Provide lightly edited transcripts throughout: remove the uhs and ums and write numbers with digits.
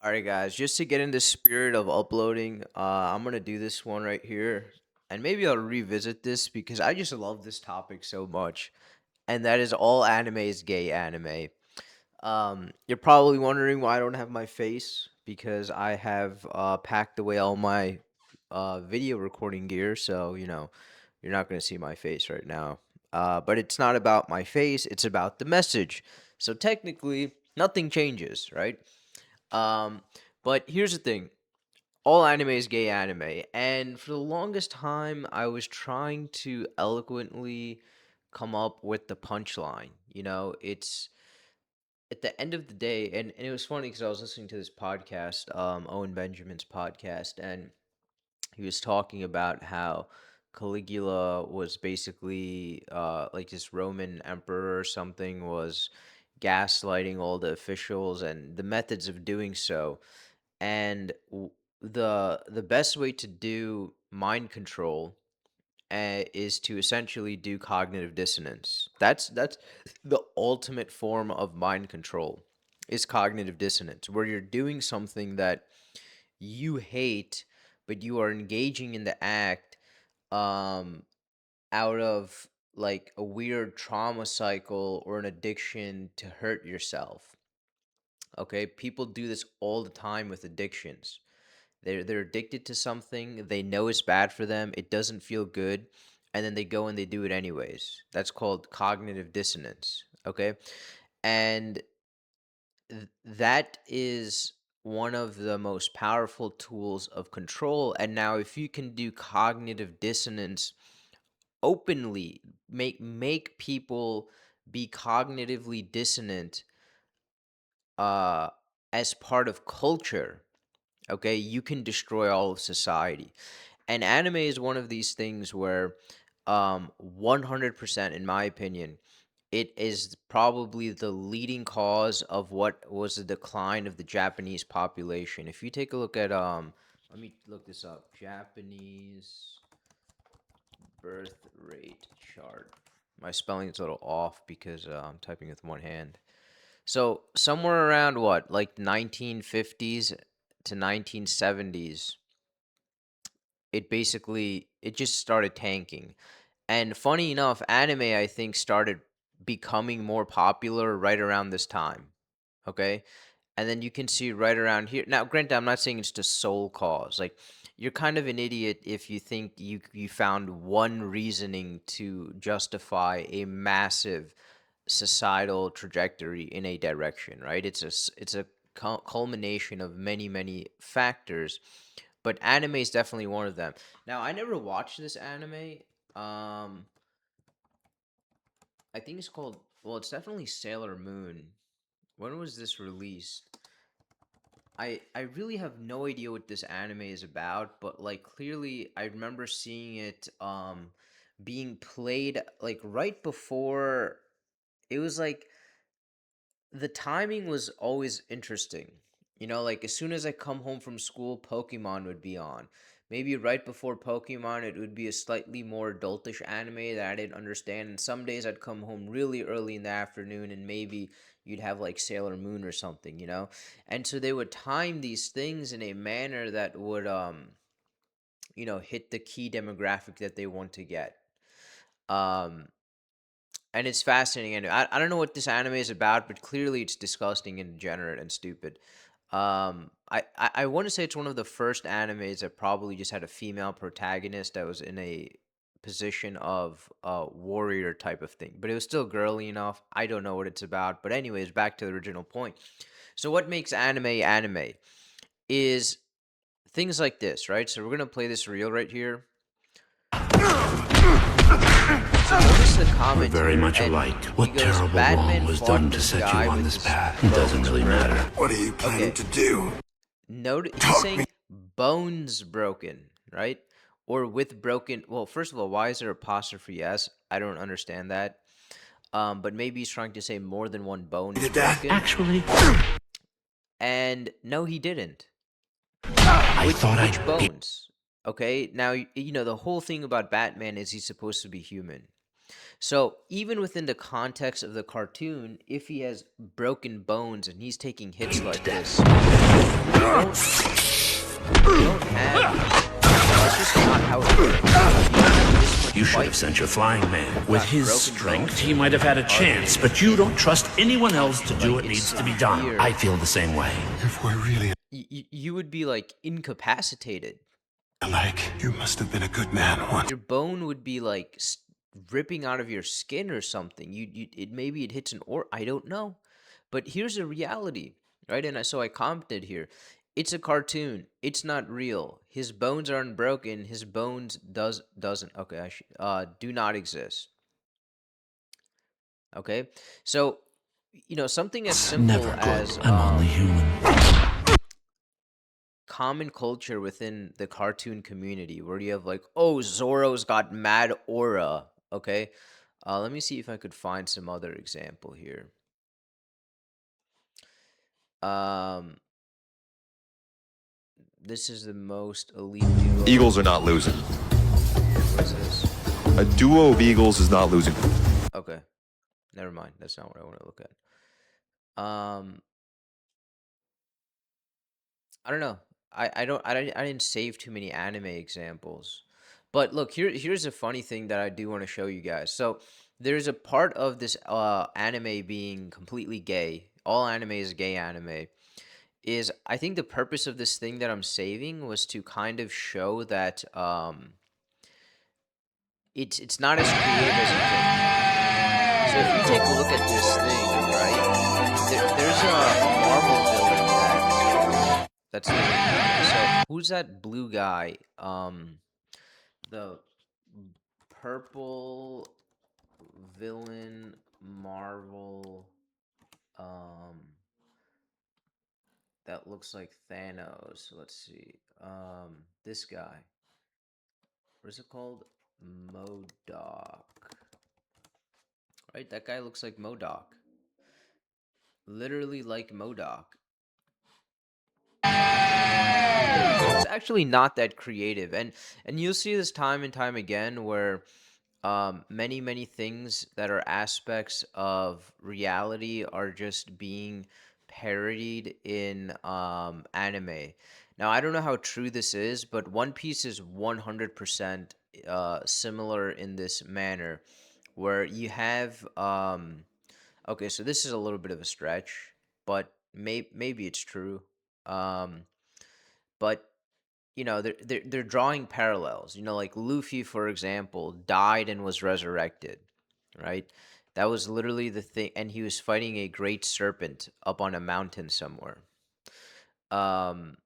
All right, guys, just to get in the spirit of uploading, I'm gonna do this one right here, and maybe I'll revisit this because I just love this topic so much, and that is all anime is gay anime. You're probably wondering why I don't have my face because I have packed away all my video recording gear, so you're not gonna see my face right now. But it's not about my face; it's about the message. So technically, nothing changes, right? Um, but here's the thing. All anime is gay anime, and for the longest time, I was trying to eloquently come up with the punchline. It's at the end of the day, and it was funny because I was listening to this podcast, Owen Benjamin's podcast, and he was talking about how Caligula was basically like this Roman emperor or something was gaslighting all the officials and the methods of doing so and the best way to do mind control is to essentially do cognitive dissonance. That's the ultimate form of mind control is cognitive dissonance, where you're doing something that you hate, but you are engaging in the act um out of like a weird trauma cycle or an addiction to hurt yourself. Okay, people do this all the time with addictions. They're addicted to something, they know it's bad for them, it doesn't feel good, and then they go and they do it anyways. That's called cognitive dissonance, okay? And that is one of the most powerful tools of control. And now if you can do cognitive dissonance openly, make people be cognitively dissonant uh as part of culture, okay, you can destroy all of society. And anime is one of these things where 100% in my opinion, it is probably the leading cause of what was the decline of the Japanese population. If you take a look at let me look this up. Japanese birth rate chart. My spelling is a little off because I'm typing with one hand. So somewhere around what, like 1950s to 1970s, it just started tanking. And funny enough, anime I think started becoming more popular right around this time. Okay? And then you can see right around here. Now, granted, I'm not saying it's the sole cause. Like, you're kind of an idiot if you think you found one reasoning to justify a massive societal trajectory in a direction, right? It's a culmination of many factors, but anime is definitely one of them. Now, I never watched this anime. Um, I think it's called. Well, it's definitely Sailor Moon. When was this released? I really have no idea what this anime is about, but like clearly I remember seeing it being played like right before. It was like the timing was always interesting. Like as soon as I come home from school, Pokemon would be on. Maybe right before Pokemon, it would be a slightly more adultish anime that I didn't understand. And some days I'd come home really early in the afternoon and maybe you'd have like Sailor Moon or something. And so they would time these things in a manner that would, hit the key demographic that they want to get. Um, and it's fascinating. And I don't know what this anime is about, but clearly it's disgusting and degenerate and stupid. I want to say it's one of the first animes that probably just had a female protagonist that was in a position of warrior type of thing, but it was still girly enough. I don't know what it's about, but anyways, back to the original point. So what makes anime is things like this, right? So we're gonna play this reel right here. So notice the We're comment very here, much and alike. he What goes, terrible Batman wrong was fought done to this set you guy on with this his path? It doesn't bones really broken. matter. What are you planning Okay, to do? note he's Talk me. saying bones broken, right? Or with broken. Well, first of all, why is there apostrophe s? I don't understand that. But maybe he's trying to say more than one bone is Did that? broken. Actually, And no, he didn't. I thought Which I'd... bones? Okay, now the whole thing about Batman is he's supposed to be human. So even within the context of the cartoon, if he has broken bones and he's taking hits like this, they don't they don't have that's just not how it works. You don't have this much You should have sent fighting. your flying man. With Got his broken strength, bones he and might have had a chance, targeted but you don't trust anyone else to do like what it's needs to be done. I severe. feel the same way. If we're really You would be like incapacitated. alike, you must have been a good man once. Your bone would be like ripping out of your skin or something. It maybe it hits an or I don't know, but here's a reality, right? And so I commented here. It's a cartoon. It's not real. His bones aren't broken. His bones doesn't okay. Do not exist. Okay, so something as Never simple good. as I'm only human. common culture within the cartoon community where you have like, oh, Zoro's got mad aura. Okay. Let me see if I could find some other example here. Um, this is the most elite duo. Eagles are not losing. What is this? A duo of Eagles is not losing. Okay, never mind. That's not what I want to look at. I don't know. I didn't save too many anime examples. But look, here's a funny thing that I do want to show you guys. So there's a part of this anime being completely gay. All anime is gay anime. Is I think the purpose of this thing that I'm saving was to kind of show that it's not as creative as you think. So if you take a look at this thing, right? There's a Marvel villain that's the main guy. So who's that blue guy? The purple villain Marvel that looks like Thanos. Let's see. This guy. What is it called? Modoc. Right? That guy looks like Modoc. Literally like Modoc. So it's actually not that creative, and you'll see this time and time again where many things that are aspects of reality are just being parodied in anime. Now I don't know how true this is, but One Piece is 100% similar in this manner, where you have okay, so this is a little bit of a stretch, but maybe it's true. Um, but they're drawing parallels. Like Luffy, for example, died and was resurrected, right? That was literally the thing, and he was fighting a great serpent up on a mountain somewhere. Um,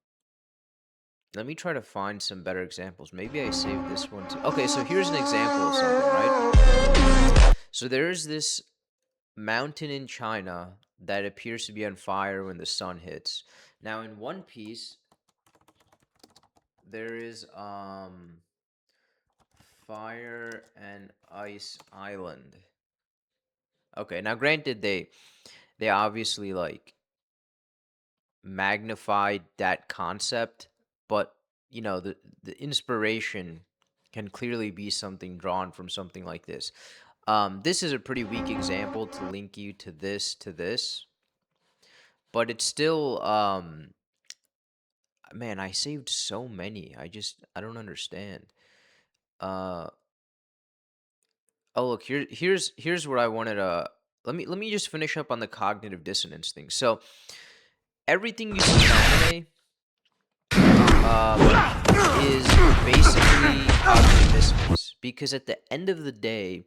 Let me try to find some better examples. Maybe I saved this one too. Okay, so here's an example of something, right? So there's this mountain in China that appears to be on fire when the sun hits. Now in One Piece, there is Fire and Ice Island. Okay, now granted they obviously like magnified that concept, but the inspiration can clearly be something drawn from something like this. This is a pretty weak example to link you to this, but it's still man, I saved so many. I don't understand. Uh Oh, look, here's what I wanted to let me just finish up on the cognitive dissonance thing. So everything you see in anime is basically cognitive dissonance because at the end of the day,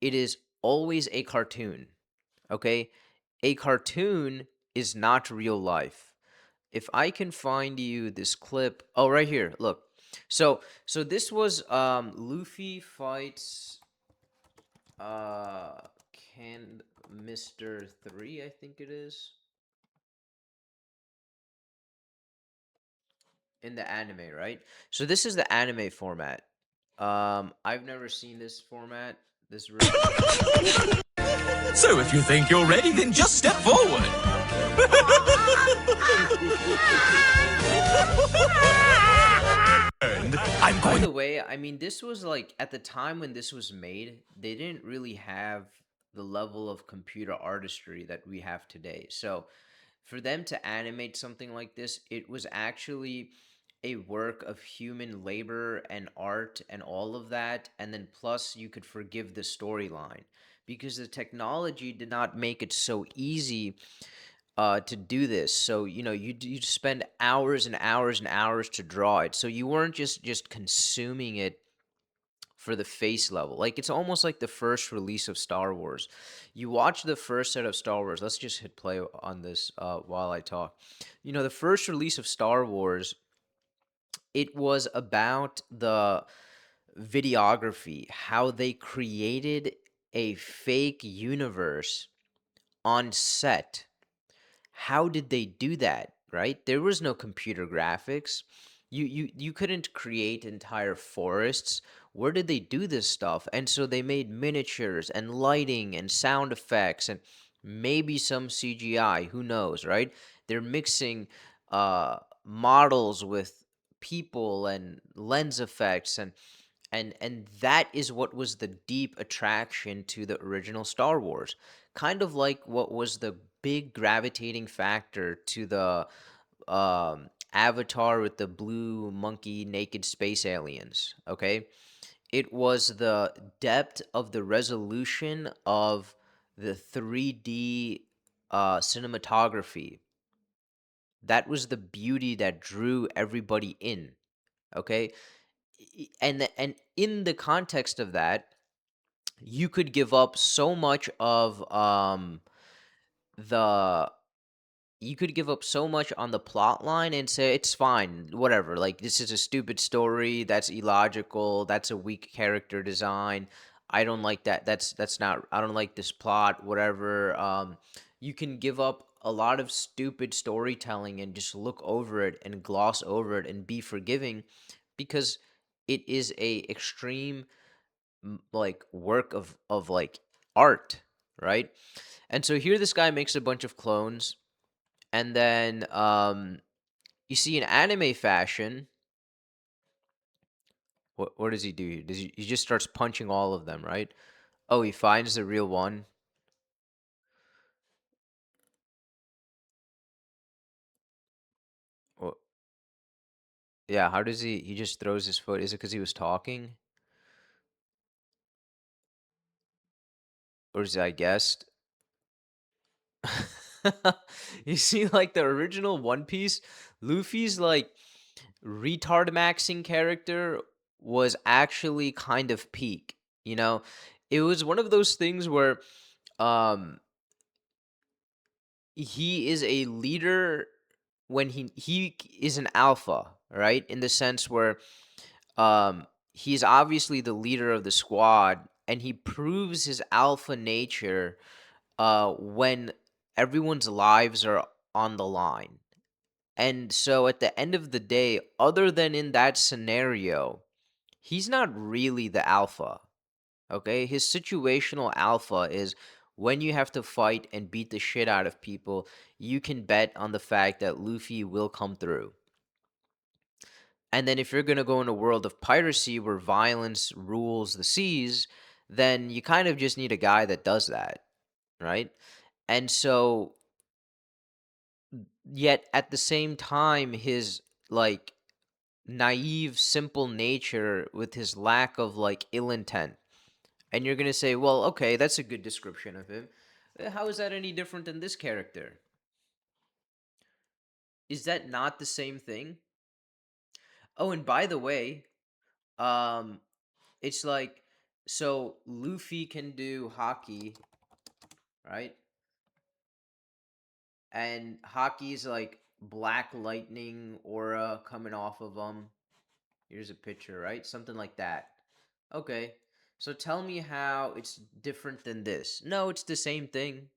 it is always a cartoon. Okay? A cartoon is not real life. If I can find you this clip, oh right here, look. So this was Luffy fights Uh, can Mr. 3, I think it is, in the anime, right? So this is the anime format. I've never seen this format, this version. So if you think you're ready, then just step forward. And I'm By going. the way, I mean, this was like at the time when this was made, they didn't really have the level of computer artistry that we have today. So For them to animate something like this, it was actually a work of human labor and art and all of that. And then plus, you could forgive the storyline because the technology did not make it so easy to do this. So you'd spend hours and hours and hours to draw it. So you weren't just consuming it for the face level. Like it's almost like the first release of Star Wars. You watch the first set of Star Wars. Let's just hit play on this while I talk. The first release of Star Wars, it was about the videography, how they created a fake universe on set. How did they do that, right? There was no computer graphics. You couldn't create entire forests. Where did they do this stuff? And so they made miniatures and lighting and sound effects and maybe some CGI, who knows, right? They're mixing models with people and lens effects, and that is what was the deep attraction to the original Star Wars. Kind of like what was the big gravitating factor to the Avatar with the blue monkey naked space aliens. Okay, it was the depth of the resolution of the 3D cinematography. That was the beauty that drew everybody in. Okay, and in the context of that, you could give up so much of the you could give up so much on the plot line and say it's fine, whatever, like this is a stupid story, that's illogical, that's a weak character design, I don't like that, that's not, I don't like this plot, whatever. You can give up a lot of stupid storytelling and just look over it and gloss over it and be forgiving because it is a extreme like work of like art, right? And so here this guy makes a bunch of clones, and then you see in anime fashion, what does he do here? He just starts punching all of them, right? Oh, he finds the real one. Wha- yeah, how does he just throws his foot? Is it because he was talking, or is it, I guessed? You see, like the original One Piece, Luffy's like retard maxing character was actually kind of peak. It was one of those things where um he is a leader when is an alpha, right? In the sense where he's obviously the leader of the squad, and he proves his alpha nature when everyone's lives are on the line. And so at the end of the day, other than in that scenario, he's not really the alpha. Okay? His situational alpha is when you have to fight and beat the shit out of people, you can bet on the fact that Luffy will come through. And then if you're going to go in a world of piracy where violence rules the seas, then you kind of just need a guy that does that, right? And so yet at the same time, his like naive simple nature with his lack of like ill intent, and you're going to say, well, okay, that's a good description of him. How is that any different than this character? Is that not the same thing? Oh, and by the way, um it's like, so Luffy can do hockey, right? And hockey's like black lightning aura coming off of him. Here's a picture, right? Something like that. Okay. So tell me how it's different than this. No, it's the same thing,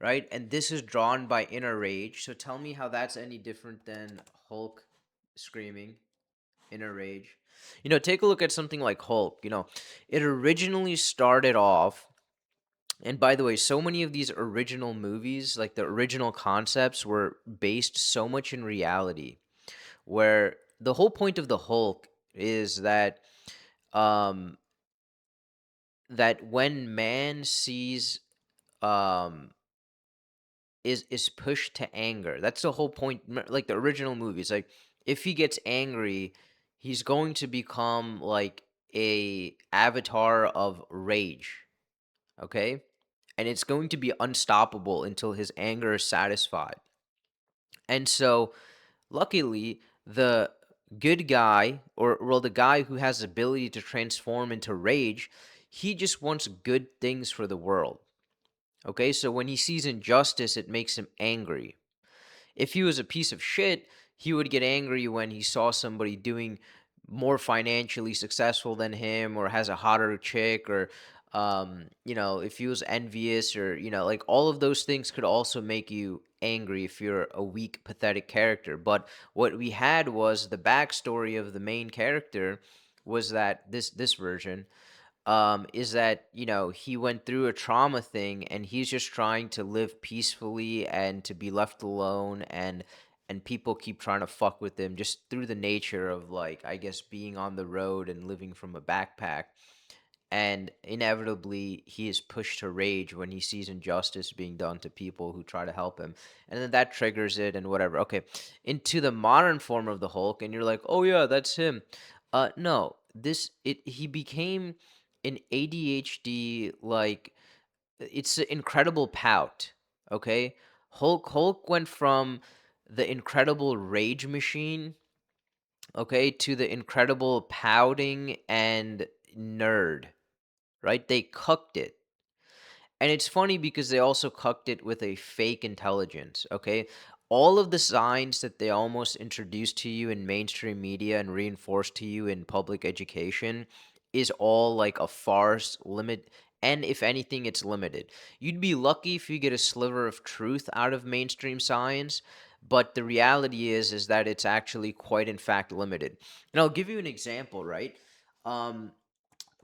right? And this is drawn by Inner Rage. So tell me how that's any different than Hulk screaming Inner Rage. Take a look at something like Hulk. It originally started off, and by the way, so many of these original movies, like the original concepts, were based so much in reality, where the whole point of the Hulk is um that when man sees um is pushed to anger. That's the whole point. Like the original movies, like if he gets angry, he's going to become like a avatar of rage. Okay, and it's going to be unstoppable until his anger is satisfied. And so, luckily, the good guy, or well, the guy who has the ability to transform into rage, he just wants good things for the world. Okay, so when he sees injustice, it makes him angry. If he was a piece of shit, he would get angry when he saw somebody doing more financially successful than him, or has a hotter chick, or if he was envious, or like all of those things could also make you angry if you're a weak, pathetic character. But what we had was the backstory of the main character was that this version is that he went through a trauma thing, and he's just trying to live peacefully and to be left alone, and people keep trying to fuck with him just through the nature of, like, I guess, being on the road and living from a backpack. And inevitably he is pushed to rage when he sees injustice being done to people who try to help him, and then that triggers it and whatever. Okay, into the modern form of the Hulk, and you're like, oh yeah, that's him. No, this it he became an ADHD, like, it's an incredible pout. Okay, Hulk went from the incredible rage machine, okay, to the incredible pouting and nerd, right? They cooked it. And it's funny because they also cucked it with a fake intelligence, okay? All of the signs that they almost introduced to you in mainstream media and reinforced to you in public education is all like a farce, and if anything, it's limited. You'd be lucky if you get a sliver of truth out of mainstream science, but the reality is that it's actually quite in fact limited. And I'll give you an example, right? Um,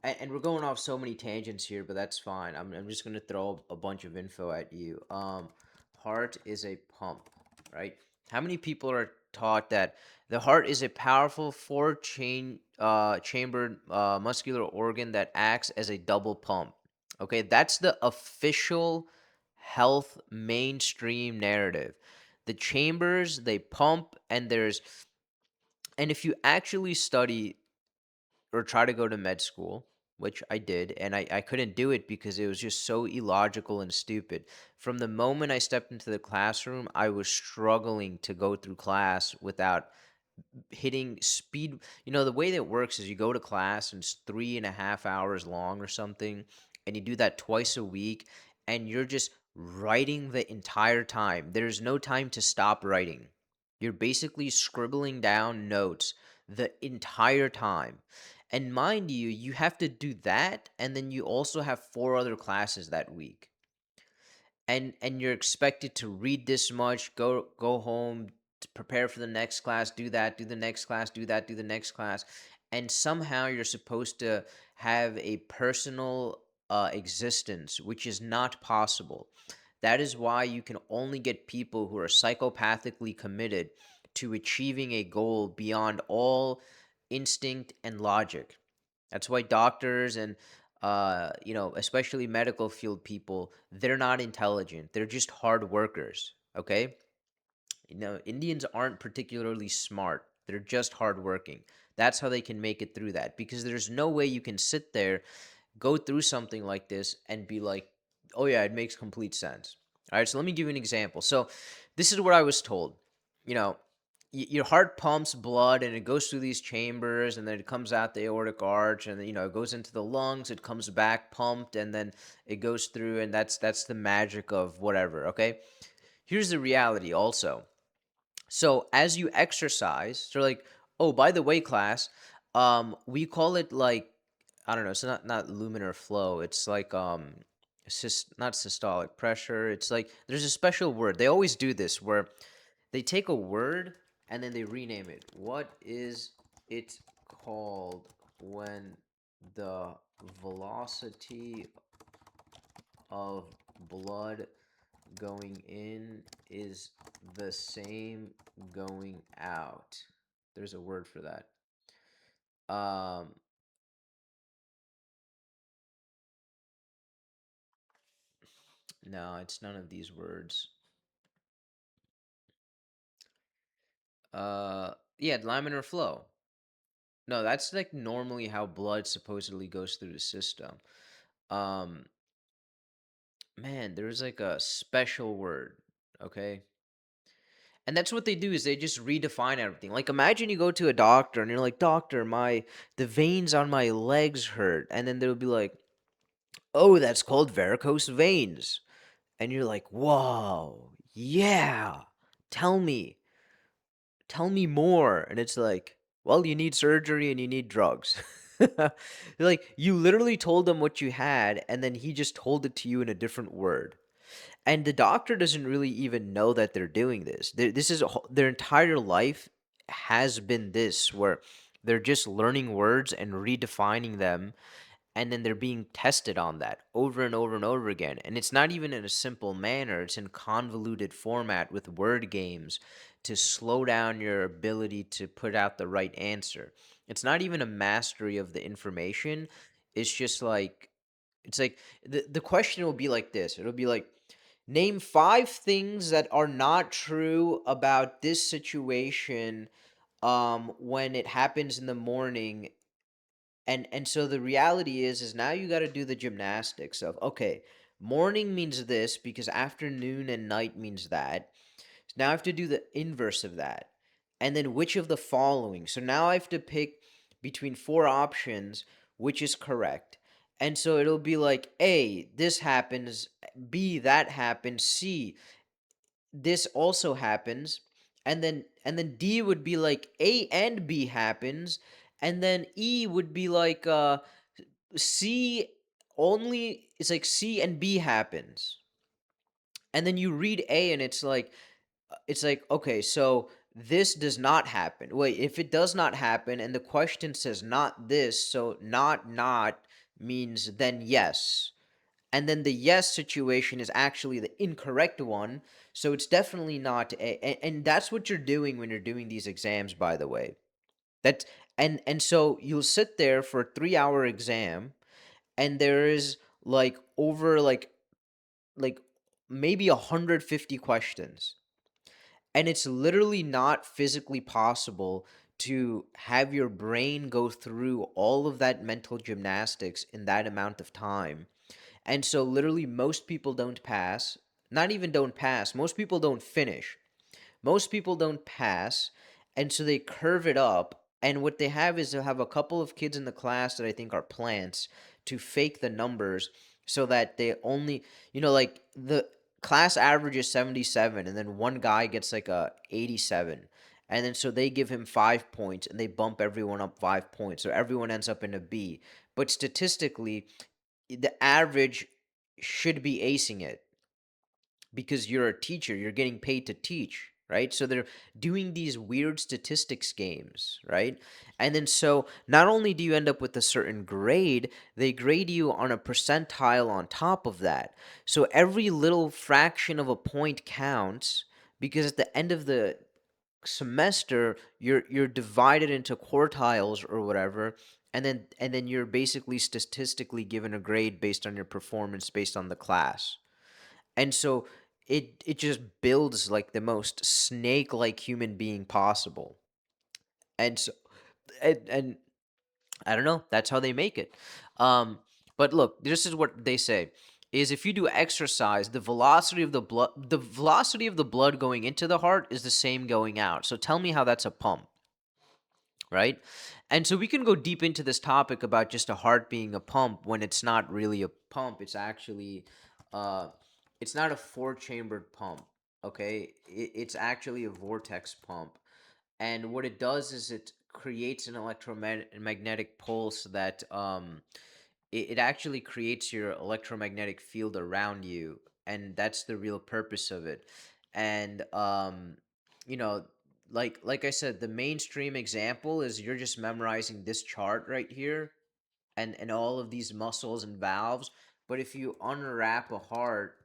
and we're going off so many tangents here, but that's fine. I'm just gonna throw a bunch of info at you. Heart is a pump, right? How many people are taught that the heart is a powerful chambered muscular organ that acts as a double pump? Okay, that's the official health mainstream narrative. The chambers, they pump, and if you actually study or try to go to med school, which I did, and I couldn't do it because it was just so illogical and stupid. From the moment I stepped into the classroom, I was struggling to go through class without hitting speed. The way that it works is you go to class and it's 3.5 hours long or something, and you do that twice a week, and you're just writing the entire time. There's no time to stop writing. You're basically scribbling down notes the entire time. And mind you, you have to do that, and then you also have four other classes that week, and you're expected to read this much, go home, to prepare for the next class, do that, do the next class, do that, do the next class, and somehow you're supposed to have a personal existence, which is not possible. That is why you can only get people who are psychopathically committed to achieving a goal beyond all instinct and logic. That's why doctors and especially medical field people, they're not intelligent. They're just hard workers. Okay, Indians aren't particularly smart. They're just hardworking. That's how they can make it through that, because there's no way you can sit there, go through something like this, and be like, oh yeah, it makes complete sense. All right, so let me give you an example. So this is what I was told. You know, your heart pumps blood and it goes through these chambers, and then it comes out the aortic arch, and then, it goes into the lungs, it comes back pumped, and then it goes through, and that's the magic of whatever. Okay, here's the reality also. So as you exercise, so like, oh, by the way, class, we call it, like, I don't know, it's not luminar flow. It's like not systolic pressure. It's like there's a special word. They always do this where they take a word and then they rename it. What is it called when the velocity of blood going in is the same going out? There's a word for that. Um, no, it's none of these words. Yeah, laminar flow. No, that's like normally how blood supposedly goes through the system. Um, man, there's like a special word, okay? And that's what they do is they just redefine everything. Like imagine you go to a doctor and you're like, "Doctor, my the veins on my legs hurt." And then they'll be like, "Oh, that's called varicose veins." And you're like, "Whoa. Yeah. Tell me. Tell me more." And it's like, "Well, you need surgery and you need drugs." Like you literally told them what you had and then he just told it to you in a different word. And the doctor doesn't really even know that they're doing this. This is their entire life has been this where they're just learning words and redefining them, and then they're being tested on that over and over and over again. And it's not even in a simple manner, it's in convoluted format with word games to slow down your ability to put out the right answer. It's not even a mastery of the information. It's just like it's like the question will be like this. It'll be like, name five things that are not true about this situation when it happens in the morning. And so the reality is now you got to do the gymnastics of, okay, morning means this because afternoon and night means that. So now I have to do the inverse of that. And then which of the following? So now I have to pick between four options which is correct. And so it'll be like A, this happens, B, that happens, C, this also happens, and then D would be like A and B happens, and then E would be like C only, it's like C and B happens. And then you read A and it's like, okay, so this does not happen. Wait, if it does not happen and the question says not this, so not means then yes. And then the yes situation is actually the incorrect one, so it's definitely not A. And that's what you're doing when you're doing these exams, by the way. That's and so you'll sit there for a 3-hour exam and there is like over like maybe 150 questions, and it's literally not physically possible to have your brain go through all of that mental gymnastics in that amount of time. And so literally most people don't pass, not even don't pass, most people don't finish. Most people don't pass, and so they curve it up. And what they have is they'll have a couple of kids in the class that I think are plants to fake the numbers so that they only, like the class average is 77, and then one guy gets like a 87. And then so they give him 5 points and they bump everyone up 5 points. So everyone ends up in a B. But statistically, the average should be acing it because you're a teacher, you're getting paid to teach, right? So they're doing these weird statistics games, right? And then so not only do you end up with a certain grade, they grade you on a percentile on top of that. So every little fraction of a point counts because at the end of the semester you're divided into quartiles or whatever, and then you're basically statistically given a grade based on your performance based on the class. And so it just builds like the most snake like human being possible. And so and I don't know, that's how they make it. But look, this is what they say is if you do exercise, the velocity of the blood going into the heart is the same going out. So tell me how that's a pump, right? And so we can go deep into this topic about just a heart being a pump when it's not really a pump. It's actually, uh, it's not a four-chambered pump. Okay, it's actually a vortex pump, and what it does is it creates an electromagnetic pulse that it actually creates your electromagnetic field around you, and that's the real purpose of it. And you know like I said, the mainstream example is you're just memorizing this chart right here and all of these muscles and valves. But if you unwrap a heart,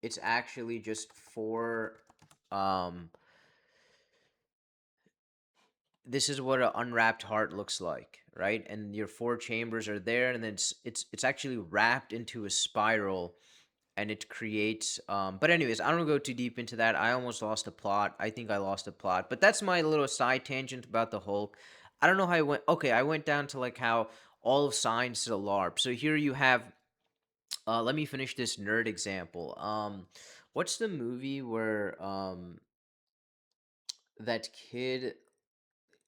it's actually just four. um this is what an unwrapped heart looks like, right? And your four chambers are there, and then it's actually wrapped into a spiral. and it creates but anyways, I don't go too deep into that. I almost lost the plot. I think I lost the plot, but that's my little side tangent about the Hulk. I don't know how I went. Okay, I went down to like how all of science is a LARP. So here you have let me finish this nerd example. What's the movie where that kid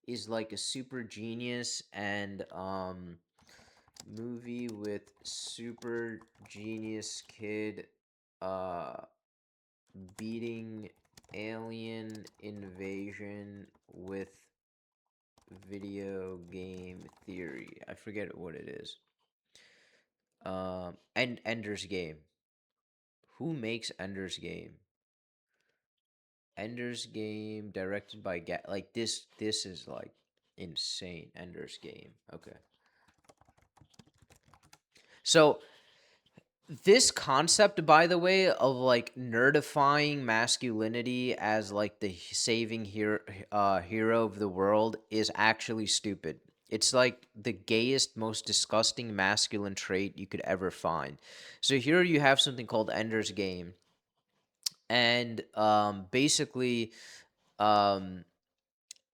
is like a super genius, and movie with super genius kid uh beating alien invasion with video game theory. I forget what it is. And Ender's Game. Who makes Ender's Game? Ender's Game directed by like this is like insane. Ender's Game. Okay. So this concept, by the way, of like nerdifying masculinity as like the saving hero of the world is actually stupid. It's like the gayest, most disgusting masculine trait you could ever find. So here you have something called Ender's Game, and basically, um,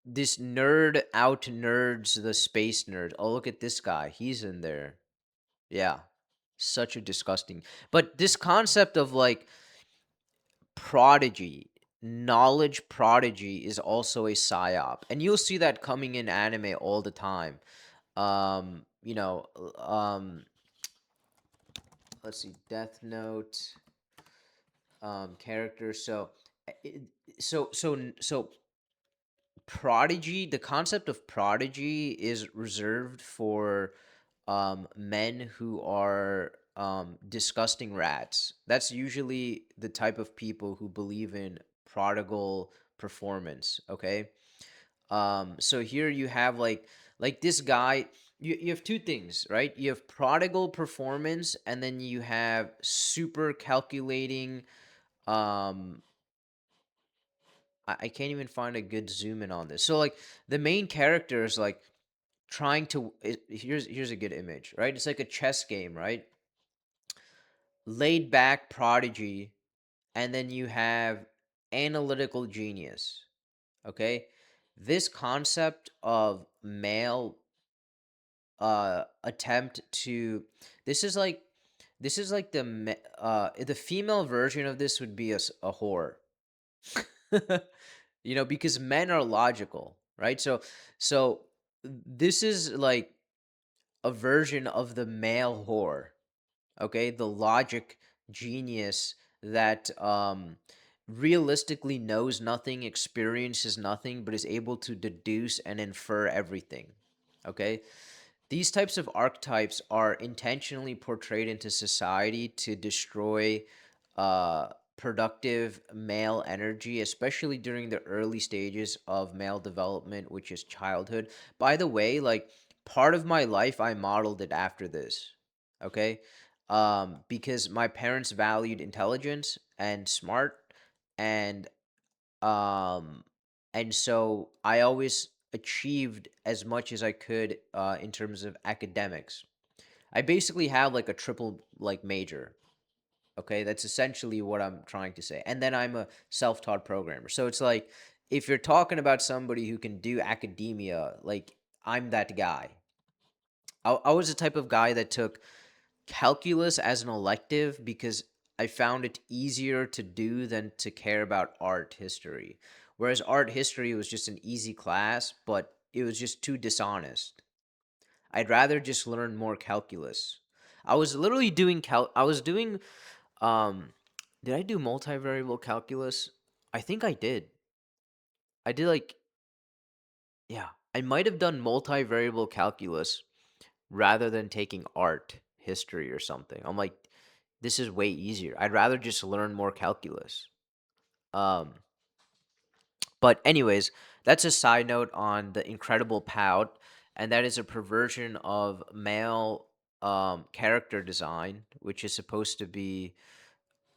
this nerd out nerds the space nerd. Oh, look at this guy. He's in there. Yeah. Such a disgusting. But this concept of like prodigy, knowledge prodigy is also a psyop. And you'll see that coming in anime all the time. You know, let's see, Death Note characters. So it, so prodigy, the concept of prodigy is reserved for men who are disgusting rats. That's usually the type of people who believe in prodigal performance. Okay. So here you have like this guy. You have two things, right? You have prodigal performance, and then you have super calculating. Um, I can't even find a good zoom in on this. So like the main character is like trying to here's a good image, right? It's like a chess game, right? Laid back prodigy, and then you have analytical genius. Okay, this concept of male attempt to this is like the female version of this would be a whore. You know, because men are logical, right? So this is like a version of the male whore. Okay, the logic genius that realistically knows nothing, experiences nothing, but is able to deduce and infer everything. Okay, these types of archetypes are intentionally portrayed into society to destroy uh, productive male energy, especially during the early stages of male development, which is childhood. By the way, like part of my life, I modeled it after this. Okay. Because my parents valued intelligence and smart, and um so I always achieved as much as I could in terms of academics. I basically have like a triple like major. Okay, that's essentially what I'm trying to say. And then I'm a self-taught programmer. So it's like if you're talking about somebody who can do academia, like I'm that guy. I was the type of guy that took calculus as an elective because I found it easier to do than to care about art history. Whereas art history was just an easy class, but it was just too dishonest. I'd rather just learn more calculus. I was literally doing I was doing um did I do multivariable calculus? I think I did. I did like yeah, I might have done multivariable calculus rather than taking art history or something. I'm like, this is way easier. I'd rather just learn more calculus. Um, but anyways, that's a side note on the Incredible Pout, and that is a perversion of male character design, which is supposed to be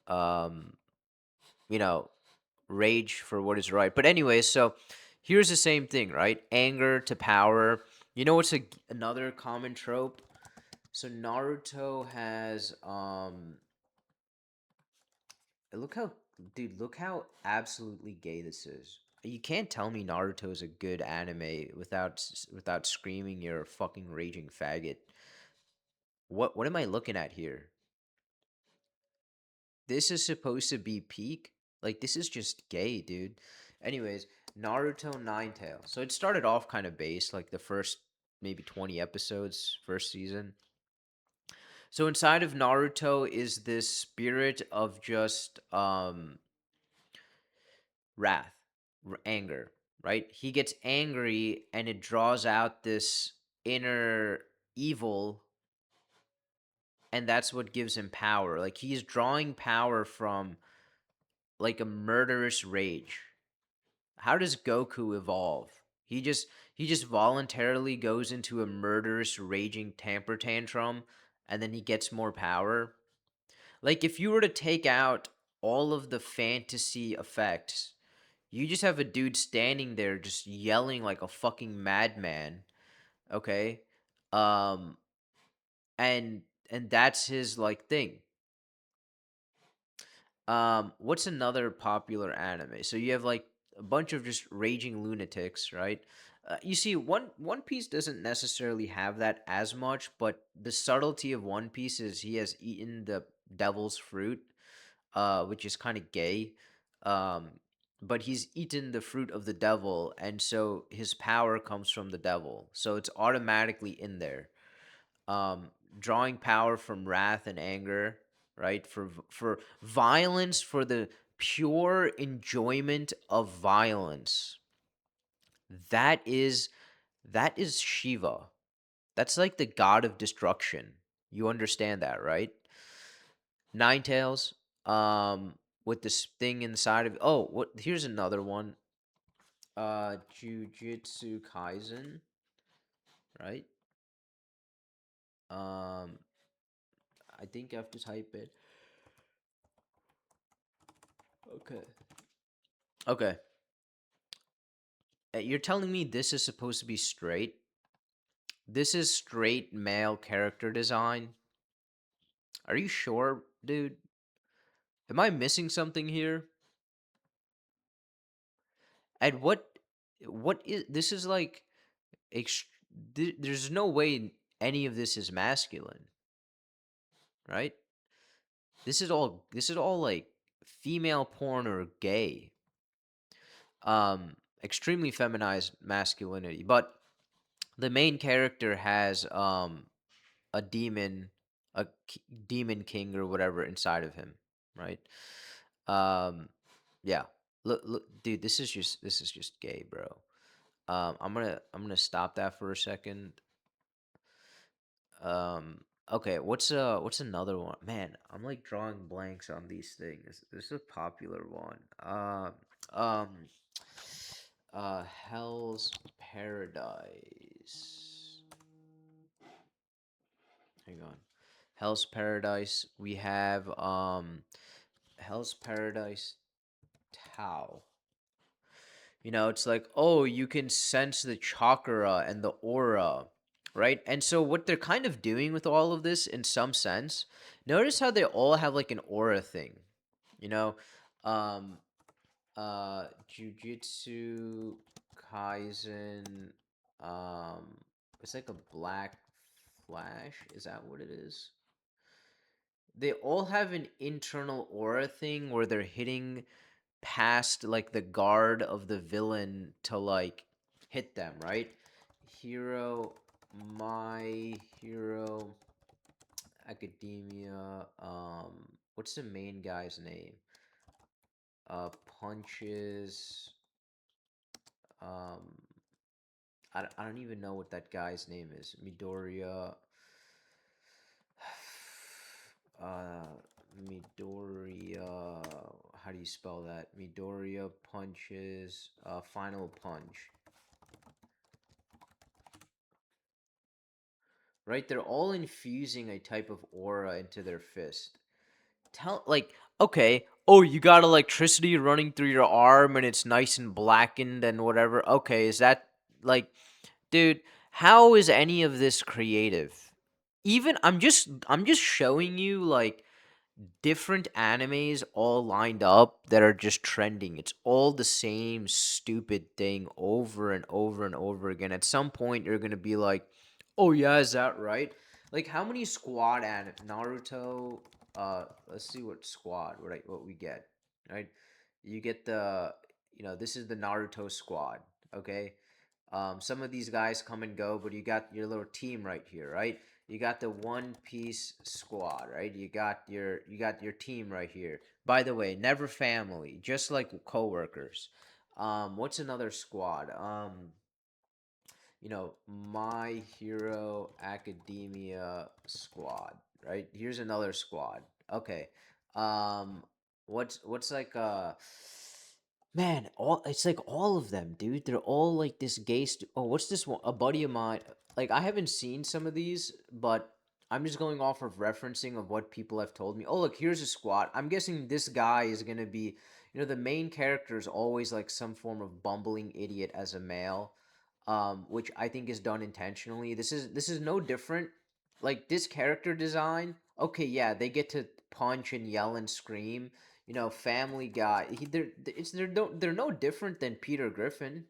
um, you know, rage for what is right. But anyways, so here's the same thing, right? Anger to power. You know what's another common trope? So Naruto has Look how, dude, look how absolutely gay this is. You can't tell me Naruto is a good anime without screaming you're a fucking raging faggot. What am I looking at here? This is supposed to be peak? Like this is just gay, dude. Anyways, Naruto Nine Tail. So it started off kind of base, like the first maybe 20 episodes, first season. So inside of Naruto is this spirit of just wrath, anger, right? He gets angry and it draws out this inner evil, and that's what gives him power. Like he's drawing power from like a murderous rage. How does Goku evolve? He just voluntarily goes into a murderous raging temper tantrum and then he gets more power. Like if you were to take out all of the fantasy effects, you just have a dude standing there just yelling like a fucking madman, okay? Um and and that's his like thing. What's another popular anime? So you have like a bunch of just raging lunatics, right? You see, One Piece doesn't necessarily have that as much, but the subtlety of One Piece is he has eaten the devil's fruit, which is kind of gay. Um, but he's eaten the fruit of the devil, and so his power comes from the devil. So it's automatically in there. um, Drawing power from wrath and anger, right? For violence, for the pure enjoyment of violence. That is that is Shiva. That's like the god of destruction. You understand that, right? Nine Tails, with this thing inside of. Oh, what? Here's another one. Jujutsu Kaisen, right? Um, I think I have to type it. Okay. Okay. You're telling me this is supposed to be straight? This is straight male character design? Are you sure, dude? Am I missing something here? And what is this is like ex- there's no way any of this is masculine, right? This is all like female porn or gay. Extremely feminized masculinity, but the main character has a demon, demon king or whatever inside of him, right? Um, yeah. Look, dude, this is just gay, bro. I'm gonna stop that for a second. Okay, what's another one? Man, I'm like drawing blanks on these things. This is a popular one. Um, Hell's Paradise. Hang on. Hell's Paradise. We have Hell's Paradise Tau. It's like, oh, you can sense the chakra and the aura, right? And so what they're kind of doing with all of this in some sense, notice how they all have like an aura thing, you know? Um Jujutsu Kaisen, um it's like a black flash, is that what it is? They all have an internal aura thing where they're hitting past like the guard of the villain to like hit them, right? Hero, My Hero Academia. What's the main guy's name? Punches. Um, I don't even know what that guy's name is. Midoriya. Uh, Midoriya. How do you spell that? Midoriya punches. Final punch. Right? They're all infusing a type of aura into their fist. Okay, oh, you got electricity running through your arm and it's nice and blackened and whatever. Okay, is that like, dude, how is any of this creative? Even I'm just showing you like different animes all lined up that are just trending. It's all the same stupid thing over and over and over again. At some point, you're gonna be like, "Oh yeah, is that right?" Like how many squad and Naruto? Let's see what squad what we get. Right, you get this is the Naruto squad. Okay, some of these guys come and go, but you got your little team right here, right? You got the One Piece squad, right? You got your team right here. By the way, never family, just like coworkers. What's another squad? My Hero Academia squad, right? Here's another squad. Okay. Um, what's like Man, all it's like all of them, dude. They're all like this oh, what's this one? A buddy of mine. Like I haven't seen some of these, but I'm just going off of referencing of what people have told me. Oh, look, here's a squad. I'm guessing this guy is gonna be, the main character is always like some form of bumbling idiot as a male, which I think is done intentionally. This is no different. Like this character design. Okay, yeah, they get to punch and yell and scream. Family Guy. They're no different than Peter Griffin,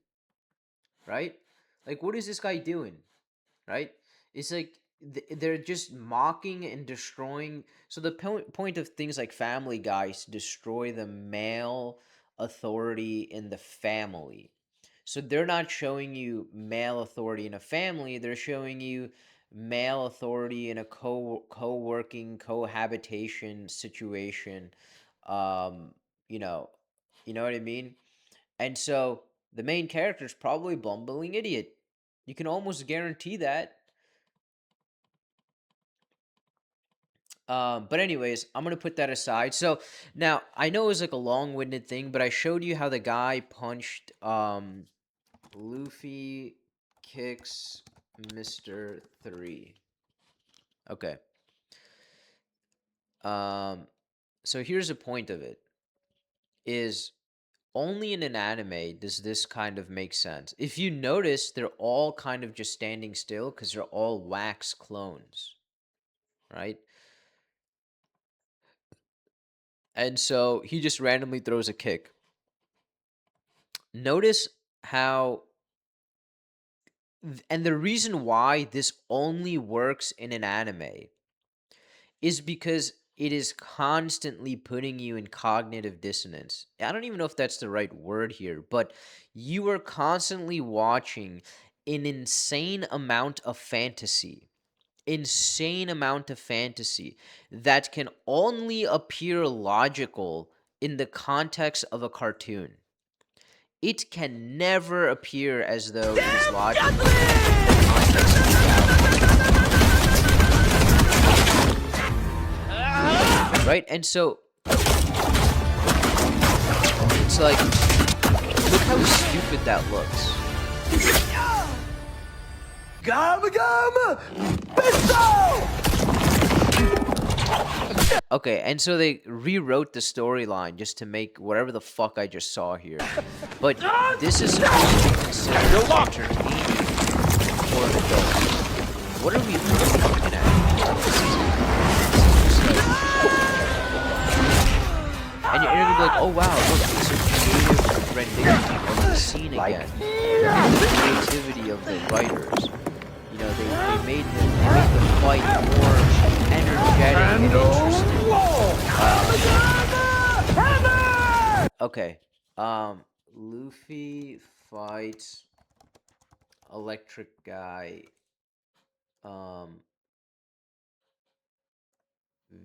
right? Like, what is this guy doing, right? It's like they're just mocking and destroying. So the point of things like Family Guy is to destroy the male authority in the family. So they're not showing you male authority in a family. They're showing you male authority in a co-working cohabitation situation. Um, you know, you know what I mean? And so the main character is probably a bumbling idiot. You can almost guarantee that. But anyways, I'm gonna put that aside. So now I know it was like a long-winded thing, but I showed you how the guy punched Luffy kicks Mr. 3. Okay. Um so here's the point of it is only in an anime does this kind of make sense. If you notice, they're all kind of just standing still because they're all wax clones, right? And so he just randomly throws a kick. Notice how, and the reason why this only works in an anime is because it is constantly putting you in cognitive dissonance. I don't even know if that's the right word here, but you are constantly watching an insane amount of fantasy that can only appear logical in the context of a cartoon. It can never appear as though it is logical in the context of reality, right? And so it's like, look how stupid that looks. Okay, and so they rewrote the storyline just to make whatever the fuck I just saw here. But this is supposed to be considered entertaining for an adult. What are we looking at? And you're gonna be like, oh wow, look, it's a creative rendition of the scene again. The creativity of the writers. They made the fight more energetic and interesting. Okay. Luffy fights Electric Guy.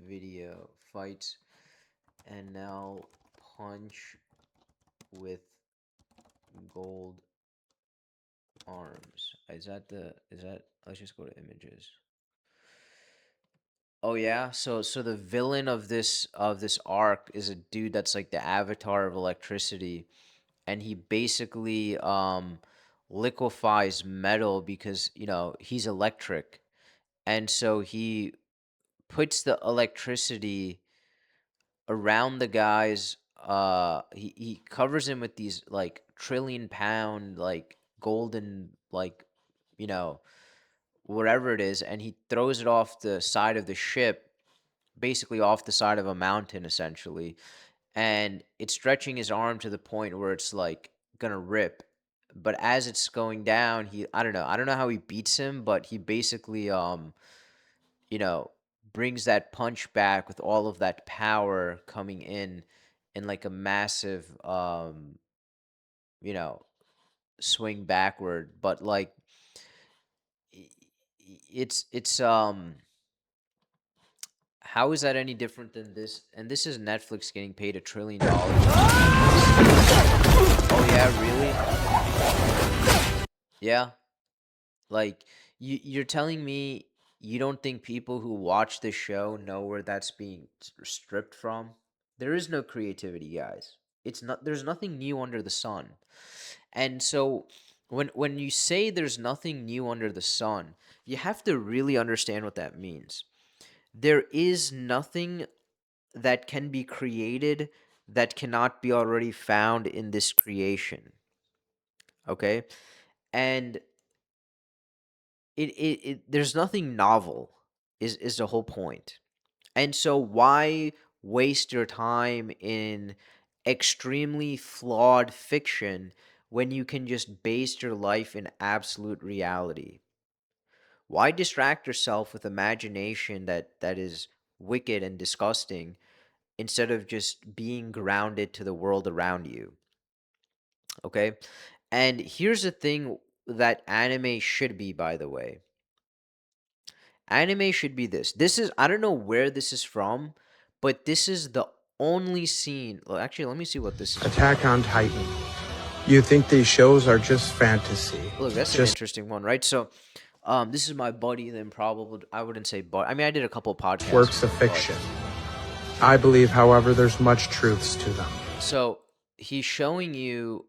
Video fights and now punch with gold arms. Let's just go to images. Oh yeah, so the villain of this arc is a dude that's like the avatar of electricity, and he basically liquefies metal because he's electric, and so he puts the electricity around the guys. He covers him with these like trillion-pound like golden like you know whatever it is, and he throws it off the side of the ship, basically off the side of a mountain, essentially, and it's stretching his arm to the point where it's like gonna rip. But as it's going down, I don't know how he beats him, but he basically you know, brings that punch back with all of that power coming in like a massive you know, swing backward. But like i- it's how is that any different than this? And this is Netflix getting paid $1 trillion to make this. Oh yeah, really? Yeah. Like you're telling me you don't think people who watch this show know where that's being stripped from? There is no creativity, guys. It's not there's nothing new under the sun. And so when you say there's nothing new under the sun, you have to really understand what that means. There is nothing that can be created that cannot be already found in this creation. Okay? And there's nothing novel is the whole point. And so why waste your time in extremely flawed fiction when you can just base your life in absolute reality? Why distract yourself with imagination that is wicked and disgusting instead of just being grounded to the world around you? Okay? And here's the thing that anime should be, by the way. Anime should be this. This is I don't know where this is from, but this is the only scene. Well, actually, let me see what this is from. Attack on Titan. You think these shows are just fantasy, Look, that's an just interesting one, right? So, this is my buddy, the improbable. I wouldn't say, but I mean, I did a couple of podcasts works with of him, but fiction. I believe, however, there's much truths to them. so he's showing you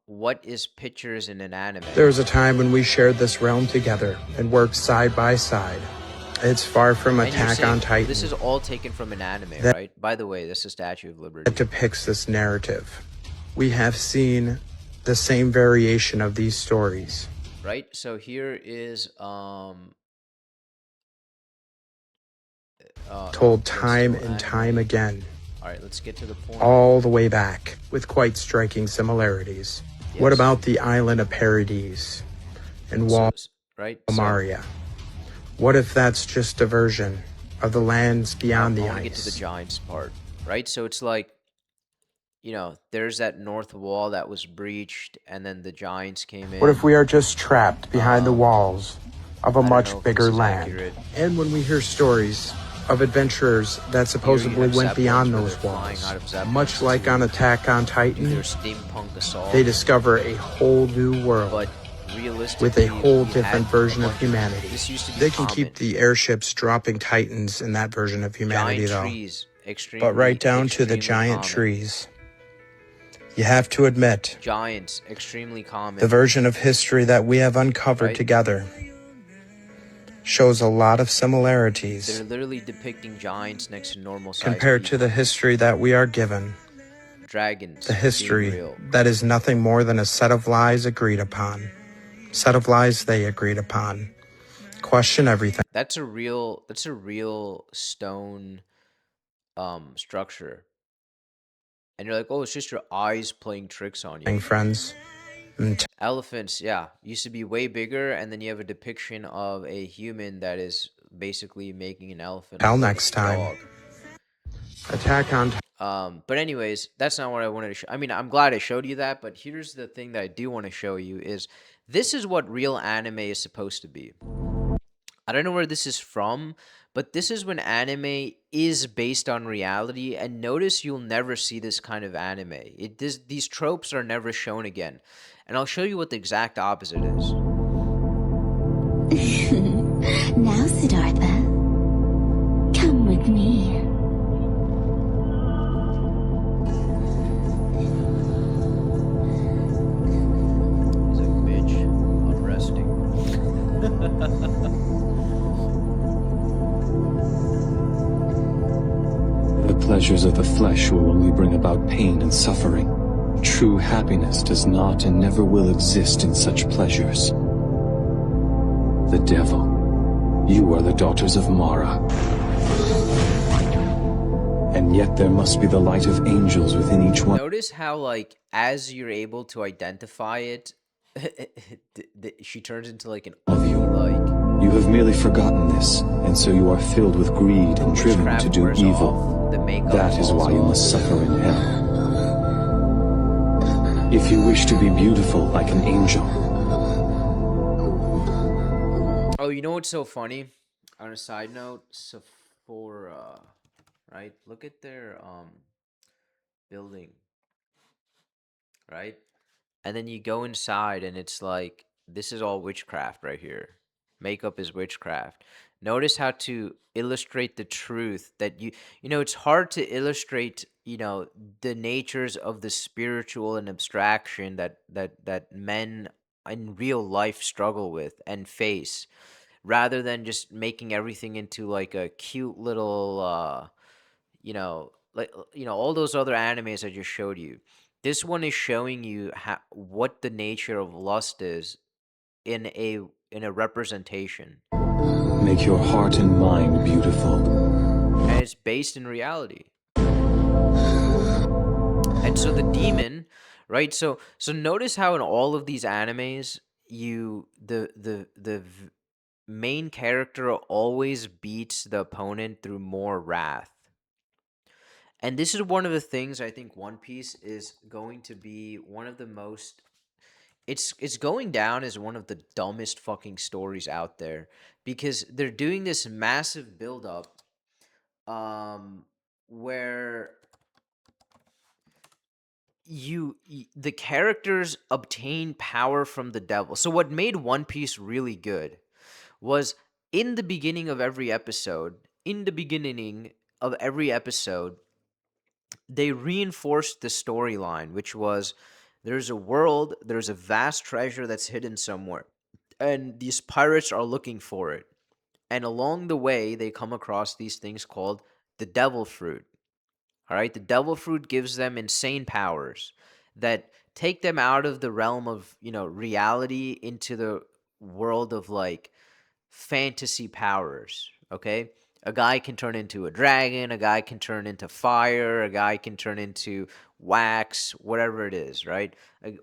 what is pictures in an anime, There was a time when we shared this realm together and worked side by side. It's far from and you're Attack saying on Titan this is all taken from an anime, that right? By the way, this is Statue of Liberty, depicts this narrative. We have seen the same variation of these stories, right? So here is told let's time go and time anime. again, All right, let's get to the point. all the way back, with quite striking similarities. What Yes. about the island of Paradise and So, right? So, Walmaria? What if that's just a version of the lands beyond I the want to get to the ice? Giants part, right? So it's like, there's that north wall that was breached, and then the Giants came What if in. we are just trapped behind the walls of a I don't know much if this bigger is land? accurate. And when we hear stories of adventurers that Here you supposedly have went Zeppelins beyond where those they're flying walls, out of Zeppelins much like to on Attack on do Titan, their steampunk assault. they discover a whole new world But with realistically, a whole we different had version a of bunch humanity. This used to be They can common. keep the airships dropping Titans in that version of humanity, Giant though. trees, But right down to the extremely giant common. trees. You have to admit, Giants, extremely common. the version of history that we have uncovered Right? together shows a lot of They're similarities literally depicting giants next to normal sized compared to people. the history that we are given. Dragons, The being history real. that is nothing more than a set of lies agreed upon. Set of lies they agreed upon. Question everything, That's a real stone structure. And you're like, oh, it's just your eyes playing tricks on you. friends. Elephants, yeah, used to be way bigger, and then you have a depiction of a human that is basically making an elephant Until look like next a time. dog. Attack on But anyways, that's not what I wanted to show. I mean, I'm glad I showed you that, but here's the thing that I do want to show you is this is what real anime is supposed to be. I don't know where this is from, but this is when anime is based on reality. And notice you'll never see this kind of anime. These tropes are never shown again. And I'll show you what the exact opposite is. Now, Siddhartha, come with me. He's like, bitch, I'm resting. The pleasures of the flesh will only bring about pain and suffering. True happiness does not and never will exist in such pleasures. The devil, you are the daughters of Mara. And yet there must be the light of angels within each one. Notice how, like, as you're able to identify it, she turns into like an Of you. ugly, like, You have merely forgotten this, and so you are filled with greed the and driven to witchcraft do wears evil. off, the makeup That is falls why you off. must suffer in hell. If you wish to be beautiful like an angel, Oh, you know what's so funny? On a side note, Sephora, right? Look at their building, right? And then you go inside and it's like this is all witchcraft right here. Makeup is witchcraft. Notice how to illustrate the truth that it's hard to illustrate, the natures of the spiritual and abstraction that men in real life struggle with and face, rather than just making everything into like a cute little all those other animes I just showed you. This one is showing you what the nature of lust is in a representation, make your heart and mind beautiful. and it's based in reality. And so the demon, right? So notice how in all of these animes, main character always beats the opponent through more wrath. And this is one of the things I think One Piece is going to be one of the most it's going down as one of the dumbest fucking stories out there, because they're doing this massive build up where the characters obtain power from the devil. So what made One Piece really good was in the beginning of every episode, in the beginning of every episode, they reinforced the storyline, which was there's a world, there's a vast treasure that's hidden somewhere, and these pirates are looking for it. And along the way, they come across these things called the devil fruit. All right, the devil fruit gives them insane powers that take them out of the realm of reality into the world of like fantasy powers. Okay, a guy can turn into a dragon, a guy can turn into fire, a guy can turn into wax, whatever it is, right?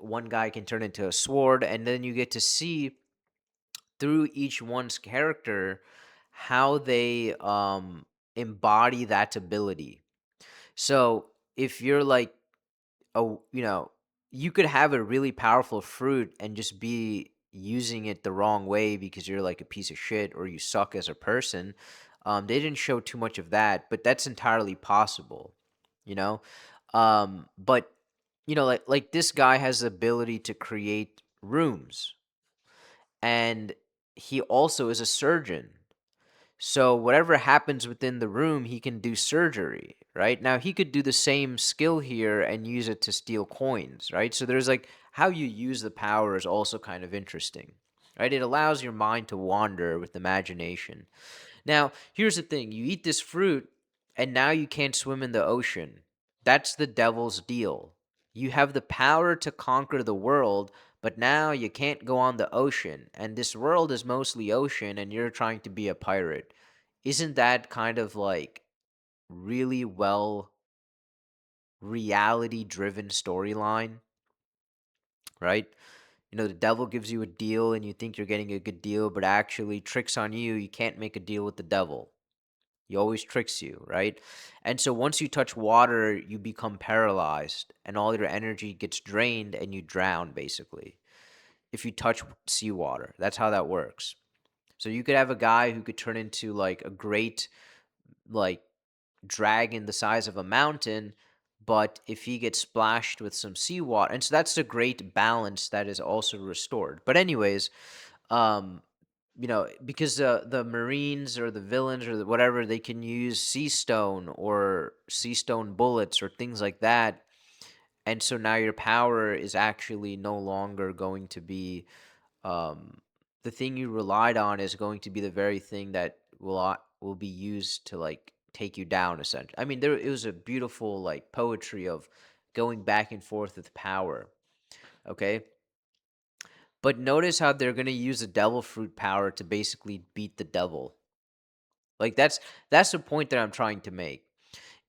One guy can turn into a sword, and then you get to see through each one's character how they embody that ability. So if you're like a you could have a really powerful fruit and just be using it the wrong way because you're like a piece of shit or you suck as a person. They didn't show too much of that, but that's entirely possible, you know. But like this guy has the ability to create rooms, and he also is a surgeon. So whatever happens within the room, he can do surgery, right? Now he could do the same skill here and use it to steal coins, right? So there's like how you use the power is also kind of interesting, right? It allows your mind to wander with imagination. Now, here's the thing. You eat this fruit and now you can't swim in the ocean. That's the devil's deal. You have the power to conquer the world, but now you can't go on the ocean, and this world is mostly ocean, and you're trying to be a pirate. Isn't that kind of like really well reality driven storyline, right? The devil gives you a deal and you think you're getting a good deal, but actually tricks on you. You can't make a deal with the devil. He always tricks you, right? And so once you touch water, you become paralyzed and all your energy gets drained and you drown basically. If you touch seawater, that's how that works. So you could have a guy who could turn into like a great like dragon the size of a mountain, but if he gets splashed with some seawater, and so that's a great balance that is also restored. But anyways, um, because the Marines or the villains or whatever, they can use sea stone or sea stone bullets or things like that, and so now your power is actually no longer going to be um, the thing you relied on is going to be the very thing that will be used to like take you down essentially. I mean, there it was a beautiful like poetry of going back and forth with power. Okay, but notice how they're going to use the devil fruit power to basically beat the devil. Like that's the point that I'm trying to make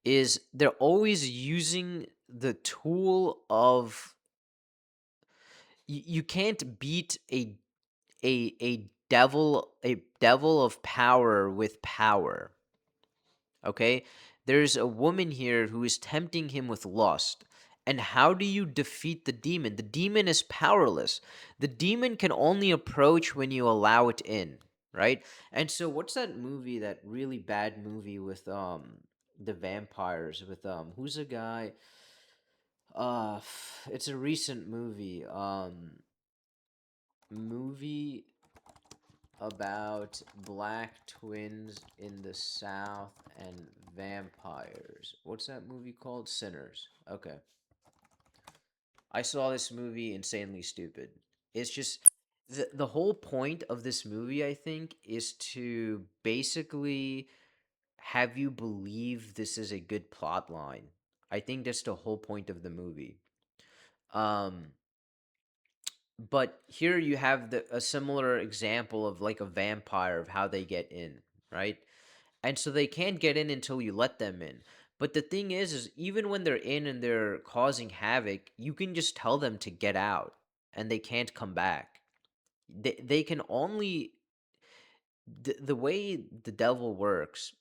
is they're always using the tool of you can't beat a devil of power with power. Okay? There's a woman here who is tempting him with lust. And how do you defeat the demon? The demon is powerless. The demon can only approach when you allow it in, right? And so what's that movie, that really bad movie with the vampires with who's the guy? It's a recent movie about black twins in the South and vampires. What's that movie called? Sinners. Okay. I saw this movie, insanely stupid. It's just the whole point of this movie, I think, is to basically have you believe this is a good plot line. I think that's the whole point of the movie. Um but here you have a similar example of like a vampire of how they get in, right? And so they can't get in until you let them in. But the thing is even when they're in and they're causing havoc, you can just tell them to get out and they can't come back. They can only the way the devil works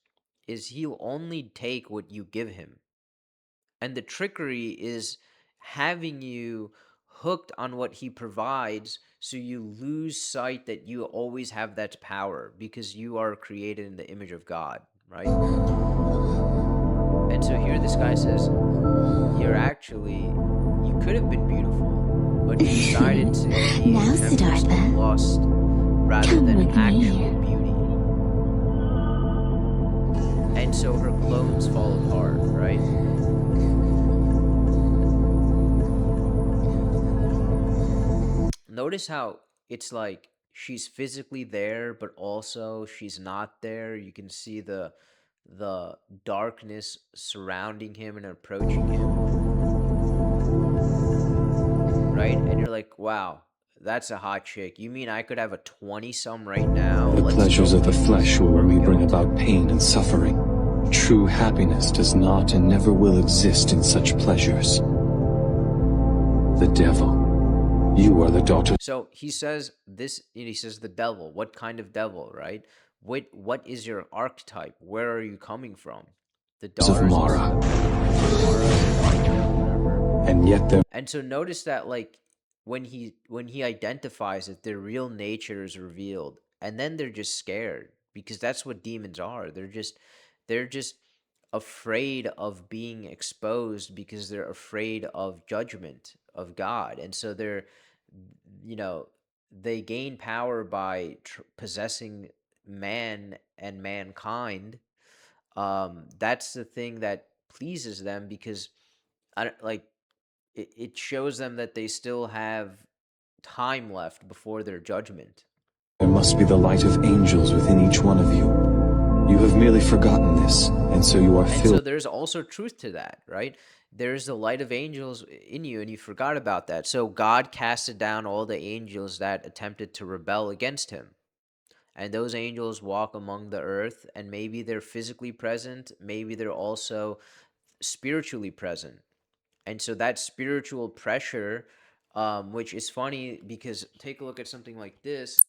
is he'll only take what you give him. And the trickery is having you hooked on what he provides so you lose sight that you always have that power because you are created in the image of God, right? And so here this guy says, you could have been beautiful, but you decided to be Now, a temptress of Siddhartha, lust rather come than with actual me. beauty. And so her clones fall apart, right? Notice how it's like she's physically there, but also she's not there. You can see the darkness surrounding him and approaching him, right? And you're like, wow, that's a hot chick. You mean I could have a 20 some right now? The Let's pleasures go, of the ladies. flesh will Where are we only bring going to? about pain and suffering. True happiness does not and never will exist in such pleasures. The devil. You are the daughter. So he says this, he says the devil. What kind of devil, right? What is your archetype? Where are you coming from? The Of daughters of Mara, the Mara, whatever. and yet there And so notice that like when he identifies it, their real nature is revealed, and then they're just scared because that's what demons are. They're just afraid of being exposed because they're afraid of judgment of God, and so you know they gain power by possessing man and mankind. That's the thing that pleases them because I don't like it shows them that they still have time left before their judgment. must be the light of angels within each one of you. You have merely forgotten this, and so you are And so filled. there's also truth to that, right? There's the light of angels in you, and you forgot about that. So God casted down all the angels that attempted to rebel against him. And those angels walk among the earth, and maybe they're physically present, maybe they're also spiritually present. And so that spiritual pressure, which is funny because take a look at something like this.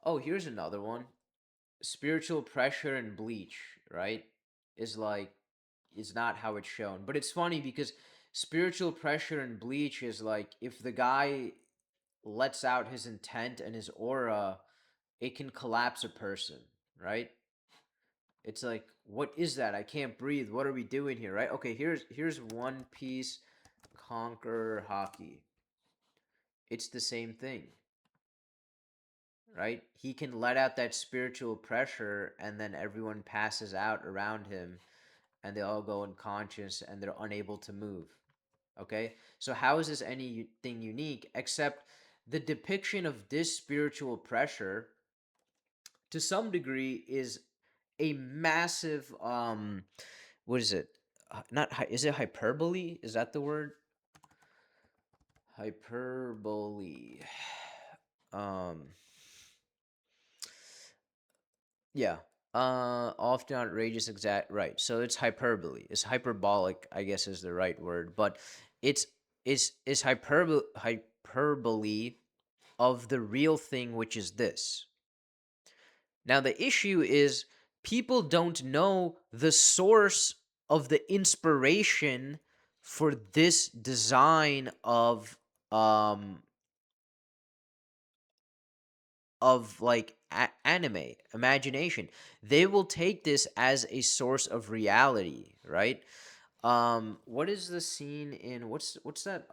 Oh, here's another one. Spiritual pressure and bleach, right? Is like is not how it's shown. But it's funny because spiritual pressure and bleach is like if the guy lets out his intent and his aura, it can collapse a person, right? It's like, what is that? I can't breathe. What are we doing here, right? Okay, here's One Piece Conqueror Hockey. It's the same thing, right? He can let out that spiritual pressure and then everyone passes out around him and they all go unconscious and they're unable to move. Okay? So how is this anything unique except the depiction of this spiritual pressure to some degree is a massive what is it? Not is it hyperbole? Is that the word? Hyperbole. Um yeah. Often outrageous, exact, right. So it's hyperbole. It's hyperbolic, I guess is the right word, but it's it's hyperbole of the real thing, which is this. Now the issue is people don't know the source of the inspiration for this design um of like anime imagination. They will take this as a source of reality, right? What is the scene in what's that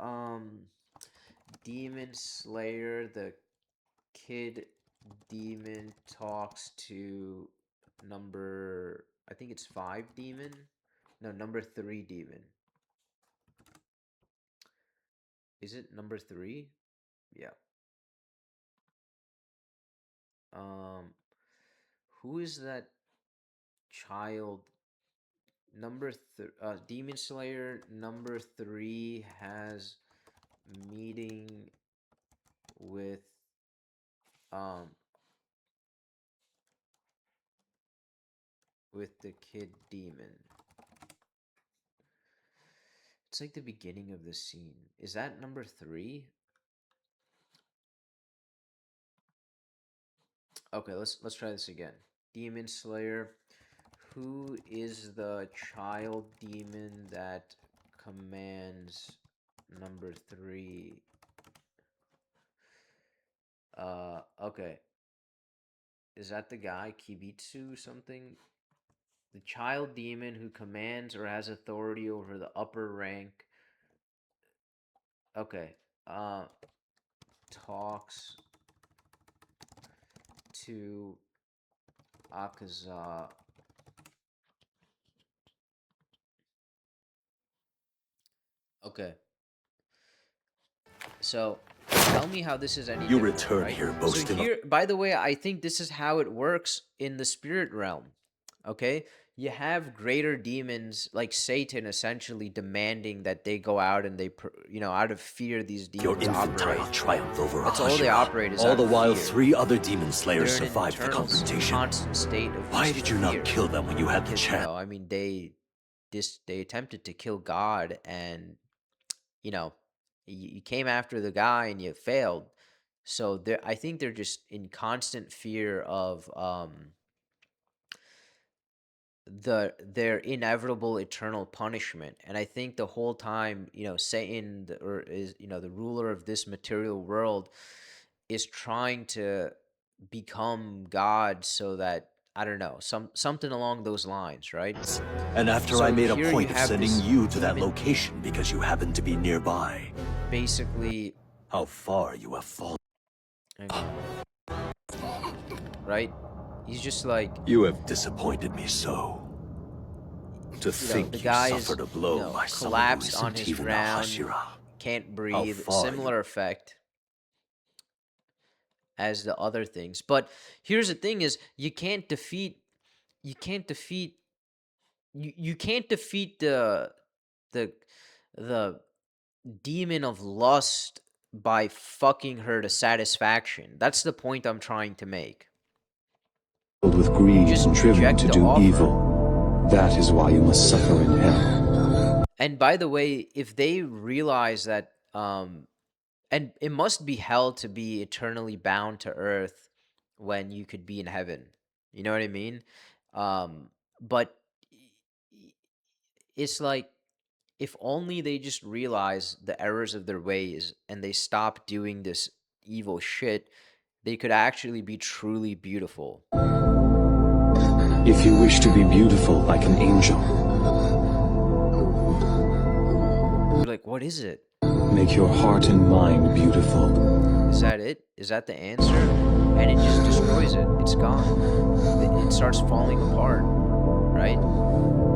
Demon Slayer, the kid demon talks to number, I think it's 5 demon, no, number 3 demon, is it number 3? Yeah. um who is that child? Demon Slayer number 3 has meeting with um the kid demon. It's like the beginning of the scene. Is that number 3? Okay, let's try this again. Demon Slayer. Who is the child demon that commands number 3? Okay. Is that the guy Kibitsu something? The child demon who commands or has authority over the upper rank. Okay. Uh talks to Akaza. Okay. So tell me how this is any You different, return right? here So boasting of here, by the way, I think this is how it works in the spirit realm. Okay? You have greater demons like Satan essentially demanding that they go out and out of fear these your demons infantile operate. triumph over That's all they Ahashira. operate is All out the of while, fear. 3 other demon slayers They're in an survived the internal confrontation. constant state of Why just did you not fear. kill them when you had the Because, chance? I mean, they attempted to kill God, and you know, you came after the guy and you failed. So I think they're just in constant fear of their inevitable eternal punishment. And I think the whole time, Satan or is the ruler of this material world is trying to become God, so that I don't know, something along those lines, right? And after I So made a here you point of have sending this you to that demon king, location because you happened to be nearby. basically. How far you have fallen. Hang on. Right? He's just like, You have disappointed me so. To the think you guy is, suffered a blow by someone who collapsed on isn't his even a drown, Hashira. can't How breathe, far you... similar effect as the other things. But here's the thing is you can't defeat you can't defeat the the demon of lust by fucking her to satisfaction. That's the point I'm trying to make. With You greed just and driven reject to the do offer. evil. That is why you must suffer in hell. And by the way, if they realize that and it must be hell to be eternally bound to earth when you could be in heaven. You know what I mean? But it's like, if only they just realize the errors of their ways and they stop doing this evil shit, they could actually be truly beautiful. If you wish to be beautiful like an angel, You're like, what is it? make your heart and mind beautiful. Is that it? Is that the answer? And it just destroys it. It's gone. It starts falling apart, right?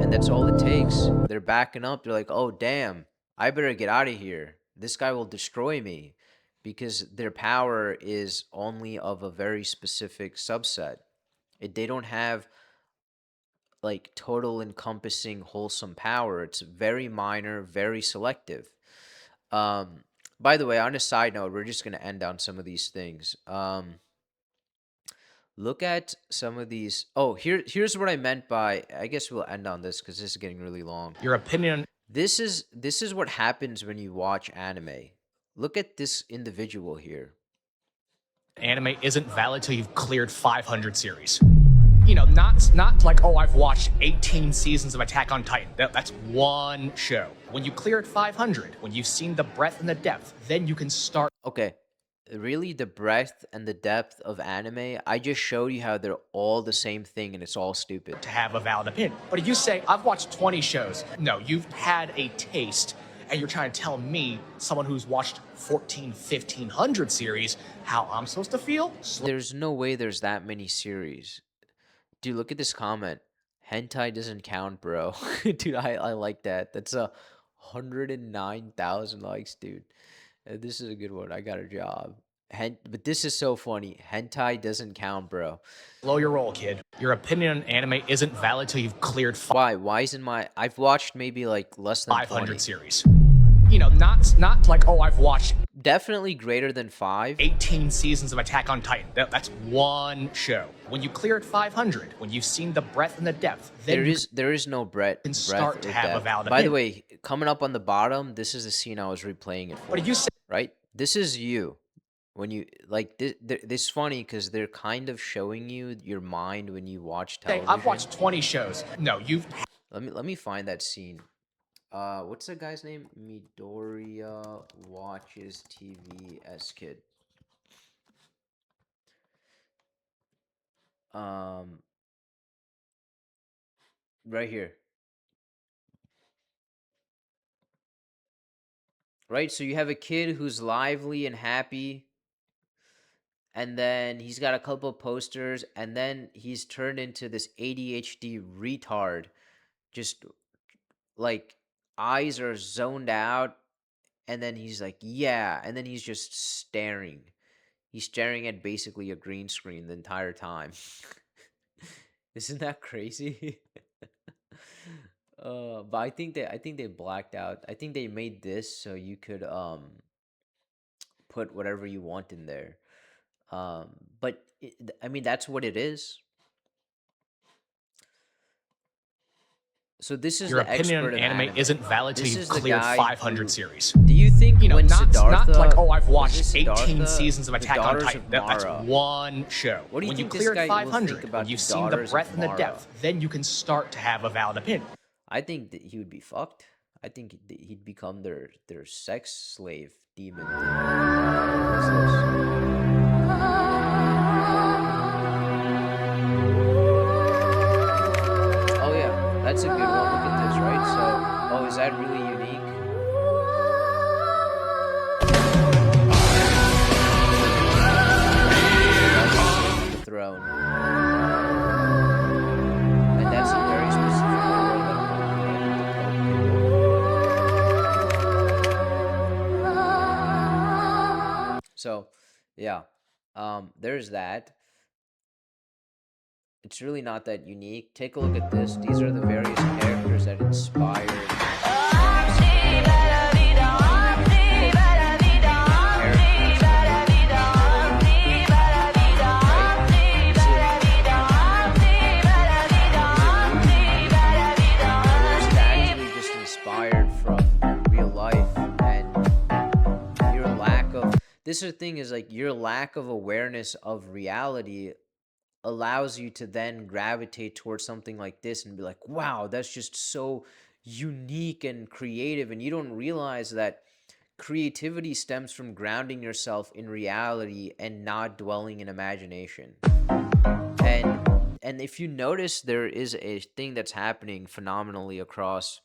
And that's all it takes. They're backing up. They're like, oh, damn, I better get out of here. This guy will destroy me, because their power is only of a very specific subset. They don't have like total encompassing wholesome power. It's very minor, very selective. Um, by the way, on a side note, we're just gonna end on some of these things. Look at some of these. Oh, here's what I meant by. I guess we'll end on this because this is getting really long. Your opinion This is what happens when you watch anime. Look at this individual here. on anime isn't valid till you've cleared 500 series. You know, not like, oh, I've watched 18 seasons of Attack on Titan. That's one show. When you cleared 500, when you've seen the breadth and the depth, then you can start Okay, really, the breadth and the depth of anime. I just showed you how they're all the same thing and it's all stupid. to have a valid opinion. But if you say, I've watched 20 shows, no, you've had a taste, and you're trying to tell me, someone who's watched 1,500 series, how I'm supposed to feel? There's no way there's that many series. Dude, look at this comment. Hentai doesn't count, bro. Dude, I like that. That's 109,000 likes, dude. This is a good one. I got a job. But this is so funny. Hentai doesn't count, bro. Slow your roll, kid. Your opinion on anime isn't valid till you've cleared Why? Why isn't my... I've watched maybe like less than 500 20. series. You know, not like, oh, I've watched Definitely greater than 5. 18 seasons of Attack on Titan. That's one show. When you cleared 500, when you've seen the breadth and the depth, then There is no breadth start to or have a depth. valid By the opinion. way, coming up on the bottom, this is the scene I was replaying it for. But if you say, Right? This is you. When you like this funny because they're kind of showing you your mind when you watch television. I've watched 20 shows, no, Let me find that scene. What's the guy's name? Midoriya watches TV as kid. Um, right here. Right, so you have a kid who's lively and happy, and then he's got a couple of posters, and then he's turned into this ADHD retard. Just like eyes are zoned out, and then he's like, yeah, and then he's just staring. He's staring at basically a green screen the entire time. Isn't that crazy? But I think they blacked out. I think they made this so you could put whatever you want in there. But I mean that's what it is. So this is your the opinion expert on of anime isn't valid till This you've is the cleared guy 500 who- series. Do you think You know, when not Siddhartha like, oh, I've was watched it 18 Siddhartha? seasons of The Attack on Daughters Titan. of That's Mara. one show. What do you when think you this cleared guy will think 500, about when the you've seen the Daughters of breadth and the Mara? depth, then you can start to have a valid opinion. I think that he would be fucked. I think he'd become their sex slave demon thing. What's this? Oh yeah, that's a good one. Look at this, right? So, oh, is that really unique? That's the throne, and that's a very specific door that only the Pope can open. So, yeah, there's that. It's really not that unique. Take a look at this. These are the various characters that inspired. Just inspired from real life, and your lack of this is the thing is like your lack of awareness of reality allows you to then gravitate towards something like this and be like, wow, that's just so unique and creative. And you don't realize that creativity stems from grounding yourself in reality and not dwelling in imagination. And if you notice, there is a thing that's happening phenomenally across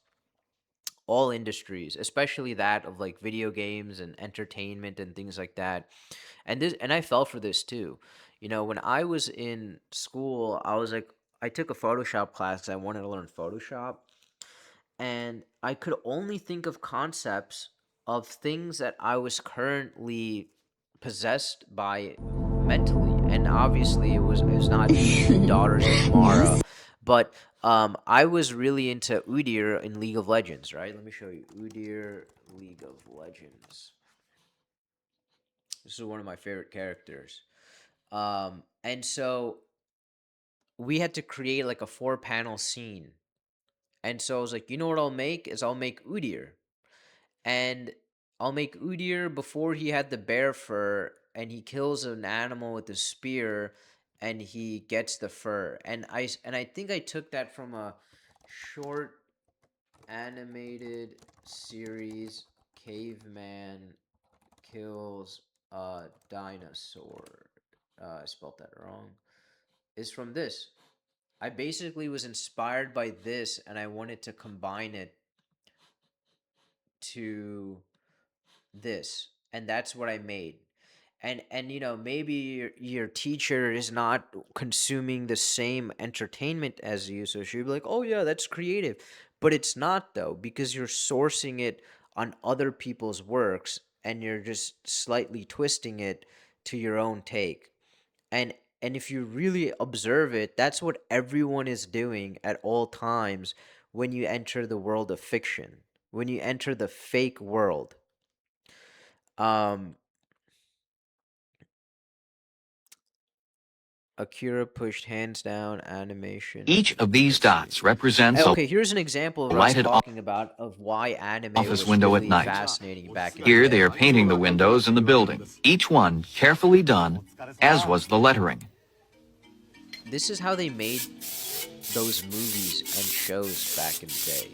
all industries, especially that of like video games and entertainment and things like that. And I fell for this too. You know, when I was in school, I was like I took a Photoshop class 'cause I wanted to learn Photoshop, and I could only think of concepts of things that I was currently possessed by mentally. And obviously it was not Daughters of Mara, but I was really into Udyr in League of Legends, right? Let me show you Udyr League of Legends. This is one of my favorite characters. And so we had to create like a four-panel scene. And so I was like, you know what I'll make is I'll make Udyr. And I'll make Udyr before he had the bear fur, and he kills an animal with a spear, and he gets the fur. And I think I took that from a short animated series, Caveman Kills a Dinosaur. I spelled that wrong. Is from this. I basically was inspired by this, and I wanted to combine it to this, and that's what I made. And maybe your teacher is not consuming the same entertainment as you, so she'll be like, oh yeah, that's creative. But it's not, though, because you're sourcing it on other people's works, and you're just slightly twisting it to your own take. And and if you really observe it, that's what everyone is doing at all times when you enter the world of fiction, when you enter the fake world. um Akira pushed hands down animation Each of these PTSD. dots represents a Okay, here's an example of us lighted talking about of why anime office was window at really night. fascinating back in the Here they are day. painting the windows in the building, each one carefully done, as was the lettering. This is how they made those movies and shows back in the day.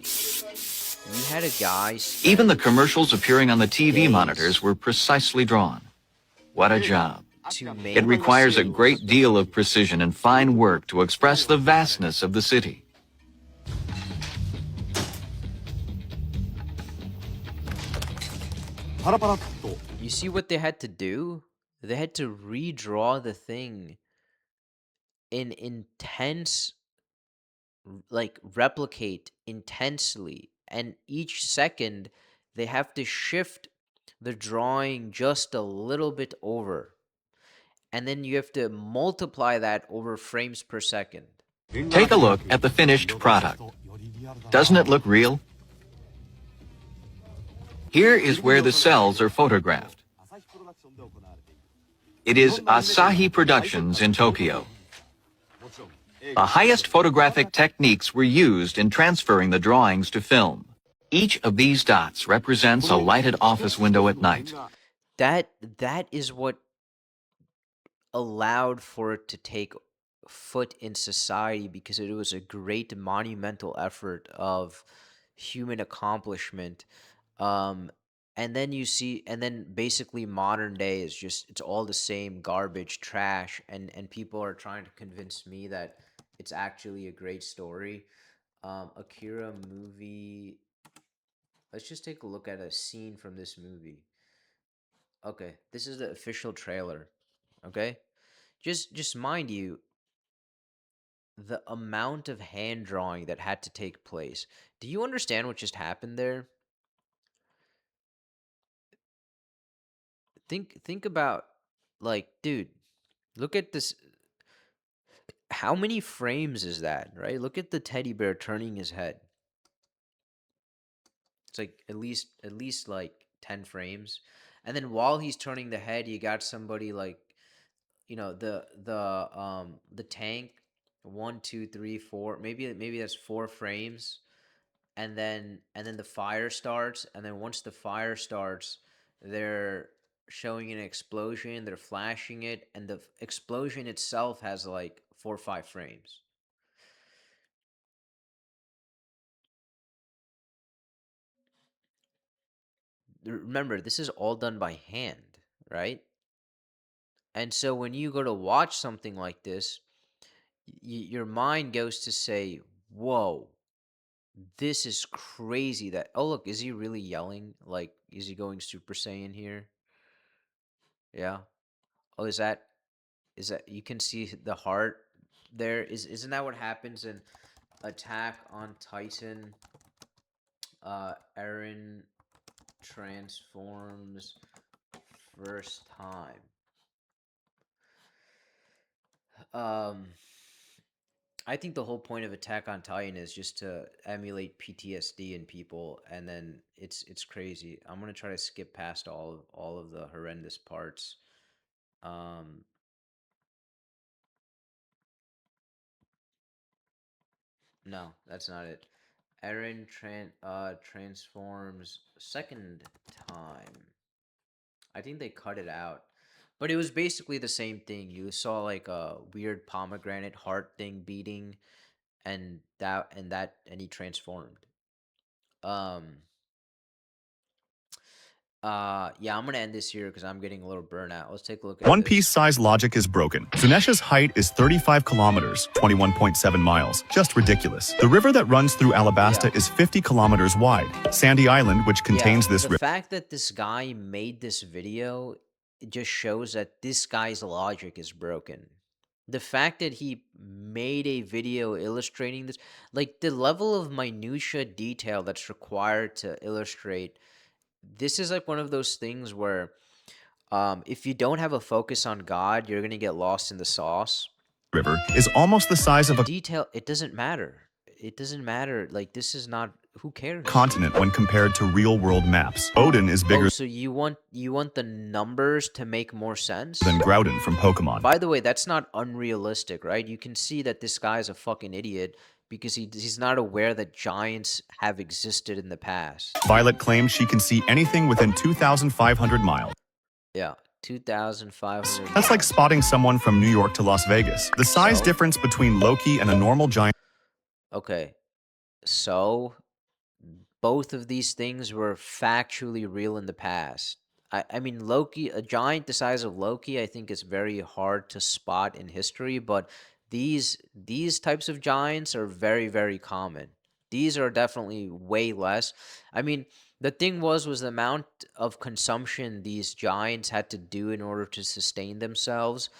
You had a guy Even the spend commercials appearing on the TV days monitors were precisely drawn. What a job. to It make requires a great deal of precision and fine work to express the vastness of the city. you see what they had to do? They had to redraw the thing in intense, like replicate intensely, and each second they have to shift the drawing just a little bit over, and then you have to multiply that over frames per second. Take a look at the finished product. Doesn't it look real? Here is where the cells are photographed. It is Asahi Productions in Tokyo. The highest photographic techniques were used in transferring the drawings to film. Each of these dots represents a lighted office window at night. That is what allowed for it to take foot in society, because it was a great monumental effort of human accomplishment. um and then basically modern day is just, it's all the same garbage trash, and people are trying to convince me that it's actually a great story. Akira movie, let's just take a look at a scene from this movie. Okay, this is the official trailer. Okay, just mind you, the amount of hand drawing that had to take place. Do you understand what just happened there? Think about, like, dude, look at this. How many frames is that, right? Look at the teddy bear turning his head. It's like at least like 10 frames. And then while he's turning the head, you got somebody like, the tank, one, two, three, four, maybe that's 4 frames. And then the fire starts, and then once the fire starts, they're showing an explosion, they're flashing it, and the explosion itself has like 4 or 5 frames. Remember, this is all done by hand, right? And so when you go to watch something like this, your mind goes to say, whoa, this is crazy. That, oh look, is he really yelling? Like, is he going Super Saiyan here? Yeah. Oh, is that you can see the heart there? Isn't that what happens in Attack on Titan? Eren transforms first time. um I think the whole point of Attack on Titan is just to emulate PTSD in people, and then it's crazy. I'm gonna try to skip past all of the horrendous parts. um No, that's not it. Eren transforms second time. I think they cut it out. But it was basically the same thing. You saw like a weird pomegranate heart thing beating and he transformed. Um yeah, I'm gonna end this here because I'm getting a little burnout. Let's take a look at One Piece this. size logic is broken. Zunesha's height is 35 kilometers, 21.7 miles. Just ridiculous. The river that runs through Alabasta Yeah. is 50 kilometers wide. Sandy Island, which contains this The river. fact that this guy made this video, it just shows that this guy's logic is broken. The fact that he made a video illustrating this, like the level of minutia detail that's required to illustrate, this is like one of those things where if you don't have a focus on God, you're gonna get lost in the sauce. River is almost the size of a Detail, it doesn't matter. It doesn't matter. Like this is not. Who cares? continent when compared to real-world maps. Odin is Oh, bigger so you want the numbers to make more sense? than Groudon from Pokemon. By the way, that's not unrealistic, right? You can see that this guy's a fucking idiot because he's not aware that giants have existed in the past. Violet claims she can see anything within 2,500 miles. Yeah, 2,500. That's like spotting someone from New York to Las Vegas. The size So? difference between Loki and a normal giant Okay, so both of these things were factually real in the past. I mean, Loki, a giant the size of Loki, I think is very hard to spot in history, but these types of giants are very, very common. These are definitely way less. I mean, the thing was the amount of consumption these giants had to do in order to sustain themselves.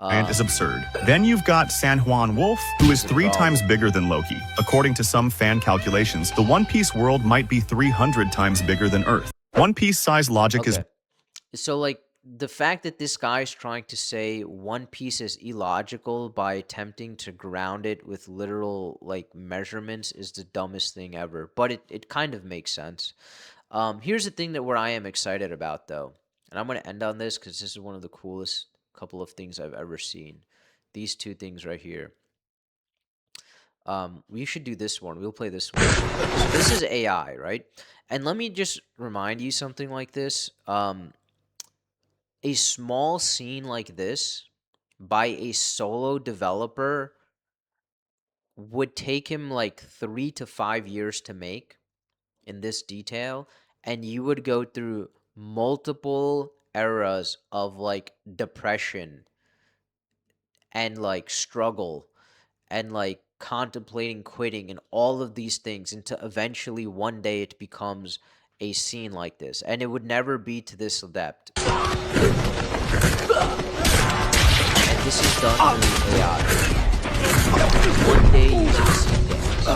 is absurd. Then you've got San Juan Wolf, who is a 3 problem. times bigger than Loki. According to some fan calculations, the One Piece world might be 300 times bigger than Earth. One Piece size logic is Okay. So like the fact that this guy's trying to say One Piece is illogical by attempting to ground it with literal like measurements is the dumbest thing ever. But it kind of makes sense. Here's the thing that where I am excited about though, and I'm gonna end on this because this is one of the coolest couple of things I've ever seen. These two things right here. We should do this one. We'll play this one. So this is AI, right? And let me just remind you something like this. A small scene like this by a solo developer would take him like 3 to 5 years to make in this detail, and you would go through multiple eras of like depression and like struggle and like contemplating quitting and all of these things until eventually one day it becomes a scene like this, and it would never be to this depth. And this is done through AI. One day using scene dance.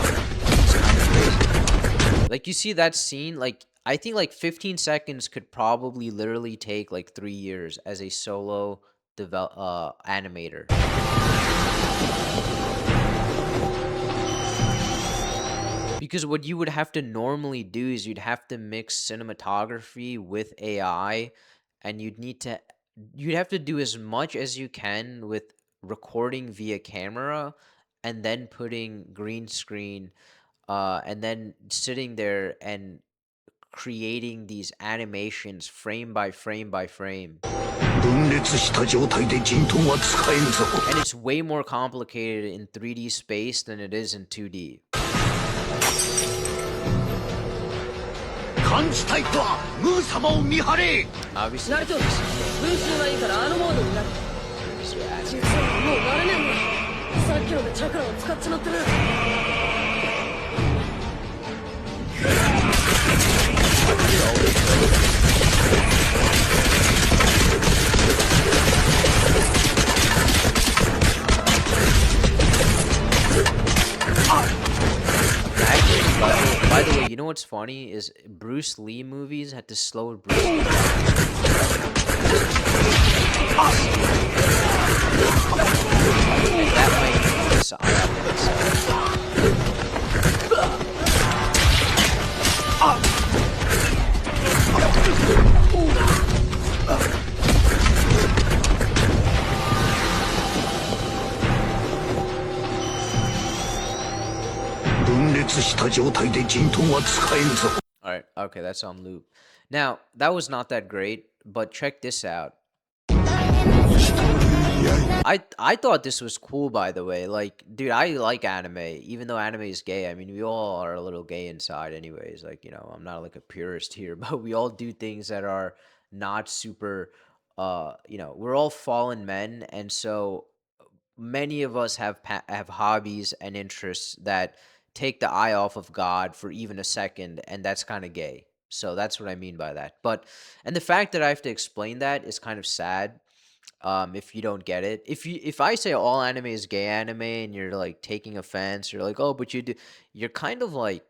It's kind of crazy. Like you see that scene, like I think like 15 seconds could probably literally take like 3 years as a solo animator. Because what you would have to normally do is you'd have to mix cinematography with AI, and you'd have to do as much as you can with recording via camera and then putting green screen and then sitting there and creating these animations frame by frame by frame. And it's way more complicated in 3D space than it is in 2D. Obviously, ナルト分身はいいからあのモードになる実はもう慣れねえんださっきのでチャクラを使っちまってる By the way, you know what's funny is Bruce Lee movies had to slow Bruce Lee down. And that might be this All right, okay, that's on loop. Now, that was not that great, but check this out. I thought this was cool, by the way. Like, dude, I like anime, even though anime is gay. I mean, we all are a little gay inside, anyways. Like, I'm not like a purist here, but we all do things that are not super. We're all fallen men, and so many of us have hobbies and interests that take the eye off of God for even a second, and that's kind of gay. So that's what I mean by that. And the fact that I have to explain that is kind of sad. If you don't get it, if I say all anime is gay anime and you're like taking offense, you're like, oh, but you do, you're kind of like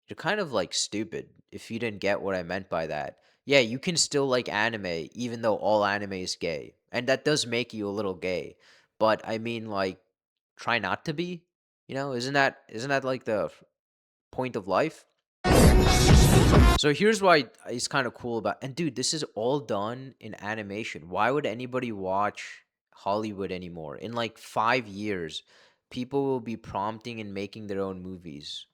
you're kind of like stupid if you didn't get what I meant by that. Yeah, you can still like anime even though all anime is gay. And that does make you a little gay. But I mean like try not to be, isn't that like the point of life? So here's why it's kind of cool about, and dude, this is all done in animation. Why would anybody watch Hollywood anymore? In like 5 years, people will be prompting and making their own movies.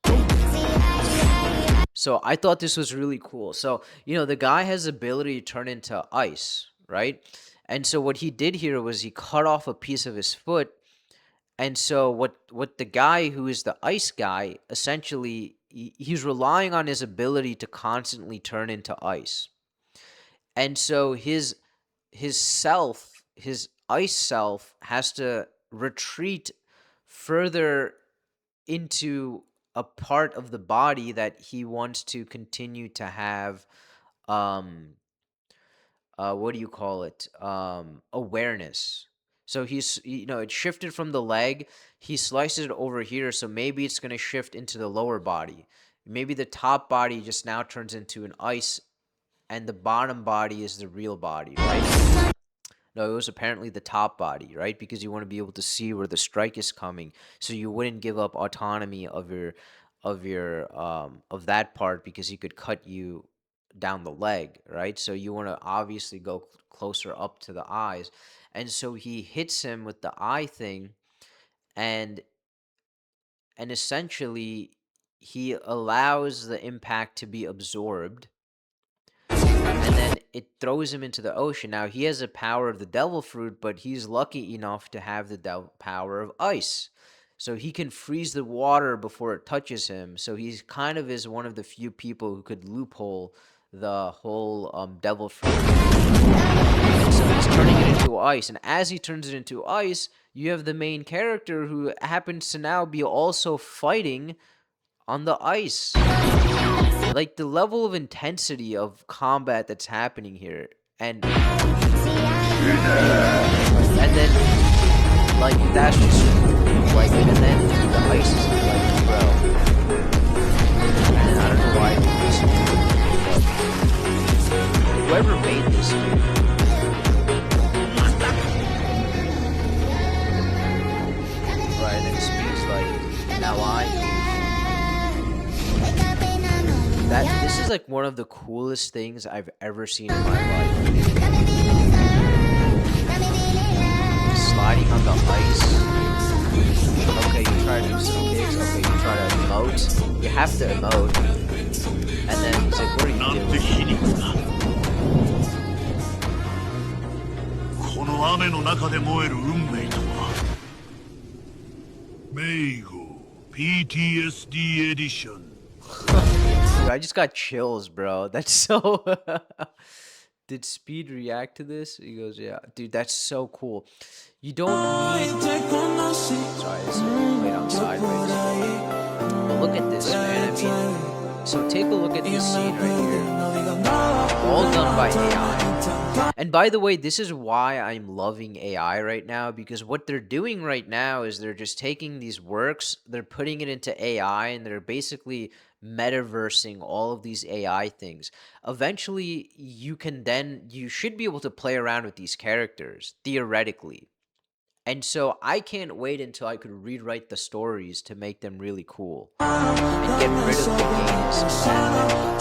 So I thought this was really cool. So, the guy has the ability to turn into ice, right? And so what he did here was he cut off a piece of his foot. And so what the guy who is the ice guy, essentially he's relying on his ability to constantly turn into ice. And so his ice self has to retreat further into a part of the body that he wants to continue to have um what do you call it, awareness. So it shifted from the leg, he slices it over here, so maybe it's going to shift into the lower body. Maybe the top body just now turns into an ice, and the bottom body is the real body, right? No, it was apparently the top body, right? Because you want to be able to see where the strike is coming, so you wouldn't give up autonomy of that part, because he could cut you down the leg, right? So you want to obviously go closer up to the eyes. And so he hits him with the eye thing, and essentially he allows the impact to be absorbed, and then it throws him into the ocean. Now he has the power of the devil fruit, but he's lucky enough to have the power of ice. So he can freeze the water before it touches him. So he's kind of is one of the few people who could loophole the whole devil fruit. And so he's turning it into ice. And as he turns it into ice, you have the main character who happens to now be also fighting on the ice. Like the level of intensity of combat that's happening here. And then like that's just like, and then the ice is like, bro. And I don't know why I did this, but whoever made this, dude. Right, and it speaks like, now this is like one of the coolest things I've ever seen in my life. Sliding on the ice. Okay, you try to do some kicks. Okay, you try to emote. You have to emote. And then he's like, what are you doing? この雨の中で燃える運命とはメイゴ PTSD エディション Dude, I just got chills, bro. That's so... Did Speed react to this? He goes, yeah. Dude, that's so cool. You don't need... Sorry, this is played on sideways. But look at this, man. I mean... So take a look at this scene right here. All done by AI. And by the way, this is why I'm loving AI right now, because what they're doing right now is they're just taking these works, they're putting it into AI, and they're basically metaversing all of these AI things. Eventually, you should be able to play around with these characters, theoretically. And so I can't wait until I could rewrite the stories to make them really cool and get rid of the gayness and that.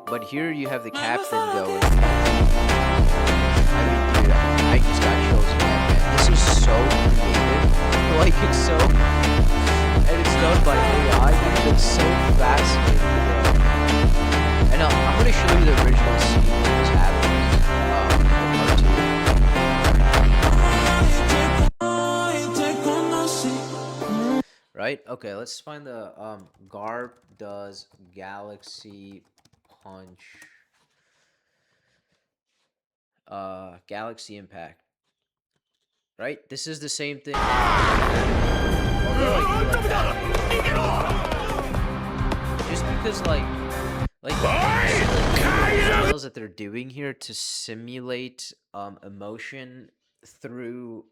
But here you have the captain going. I mean, dude, I just got chills again, man. This is so creative. Like, it's so... And it's done by AI, dude. That's so fascinating, bro. And I'm gonna show you the original scene when this happens. Right? Okay, let's find the Garp does Galaxy Punch Galaxy Impact. Right? This is the same thing. Although I do like that. Just because like the details that they're doing here to simulate emotion through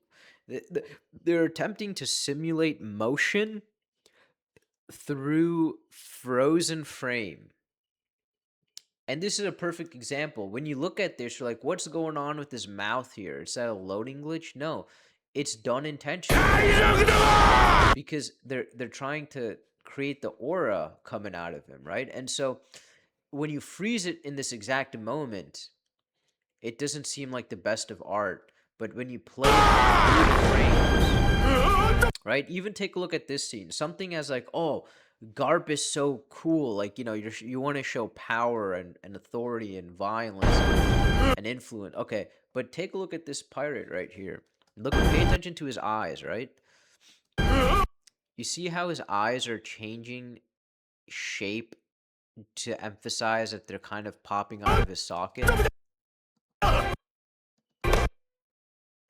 they're attempting to simulate motion through frozen frame. And this is a perfect example. When you look at this, you're like, what's going on with his mouth here? Is that a loading glitch? No, it's done intentionally because they're trying to create the aura coming out of him, right? And so when you freeze it in this exact moment, it doesn't seem like the best of art. But when you play it through the frames, right? Even take a look at this scene. Something as like, oh, Garp is so cool. Like, you want to show power and authority and violence and influence. Okay, but take a look at this pirate right here. Look, pay attention to his eyes, right? You see how his eyes are changing shape to emphasize that they're kind of popping out of his socket,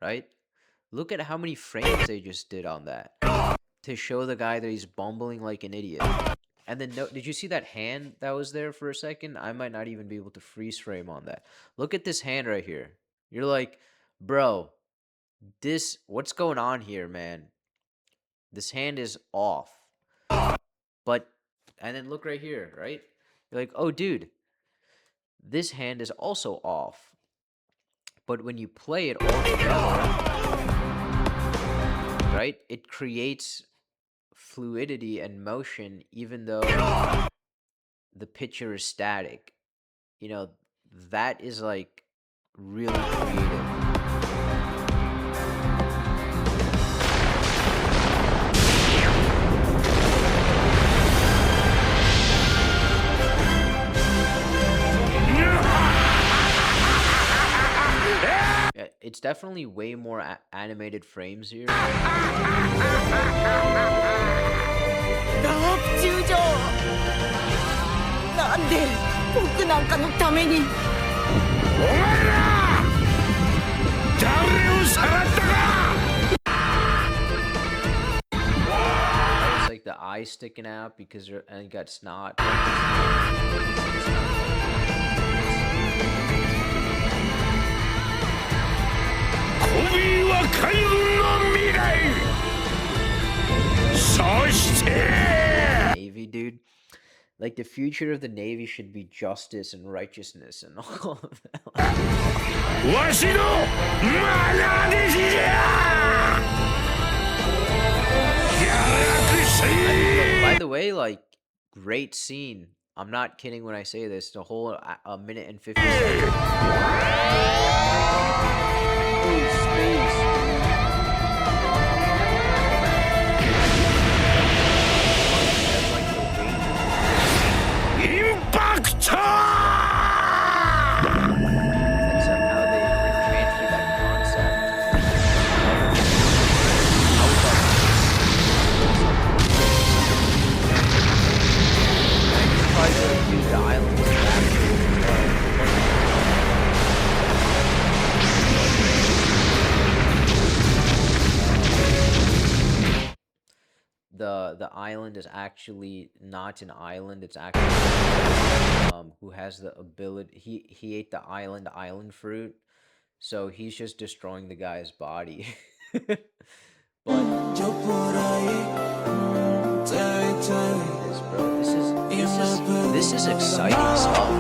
right? Look at how many frames they just did on that to show the guy that he's bumbling like an idiot. And then, no, did you see that hand that was there for a second? I might not even be able to freeze frame on that. Look at this hand right here. You're like, bro, what's going on here, man? This hand is off. But, and then look right here, right? You're like, oh, dude, this hand is also off. But when you play it all together, right, it creates fluidity and motion even though the picture is static. That is like really creative. Yeah, it's definitely way more animated frames here. なんで僕なんかのために。お前ら誰をさらったか。 It's like the eye sticking out because and you got snot. 首は海軍の未来。そして Navy, dude. Like the future of the Navy should be justice and righteousness and all of that. わしの愛弟子じゃ。 By the way, like, great scene. I'm not kidding when I say this. The whole a minute and 50 seconds. Ooh, space. Impact! And somehow they transferred that concept. I tried to use the island as the island is actually not an island. It's actually who has the ability. He ate the island fruit, so he's just destroying the guy's body. But this is exciting stuff.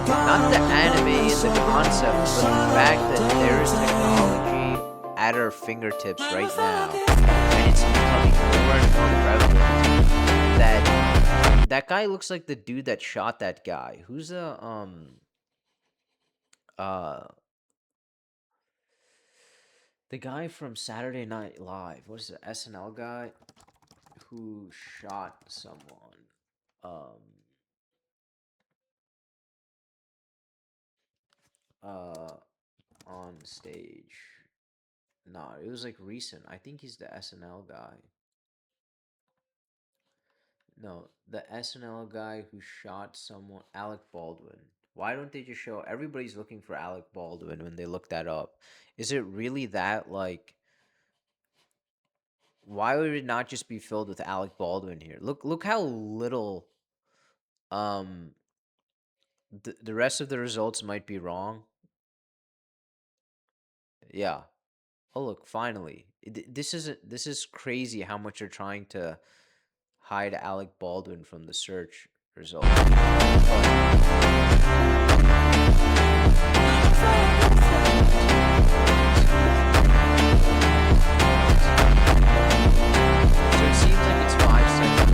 Not the anime and the concept, but the fact that there is technology at our fingertips right now, and it's becoming more and more prevalent. That guy looks like the dude that shot that guy. Who's uh the guy from Saturday Night Live? What is it? SNL guy who shot someone um uh on stage. No, it was like recent. I think he's the SNL guy. No, the SNL guy who shot someone, Alec Baldwin. Why don't they just show everybody's looking for Alec Baldwin when they look that up? Is it really that like why would it not just be filled with Alec Baldwin here? Look how little um the rest of the results might be wrong. Yeah. Oh look, finally. This is crazy how much you're trying to hide Alec Baldwin from the search results. So it seems like it's 5 seconds.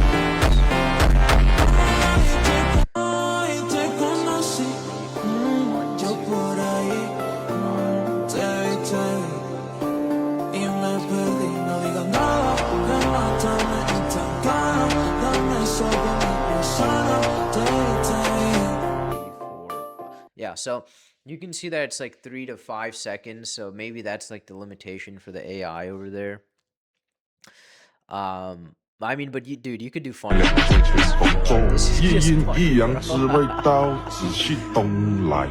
Yeah, so you can see that it's like 3 to 5 seconds. So maybe that's like the limitation for the AI over there. I mean, but you, dude, you could do funny things like this. Like, this is 一 just 阴 funny, 一 bro. 阳之谓道，仔细东来。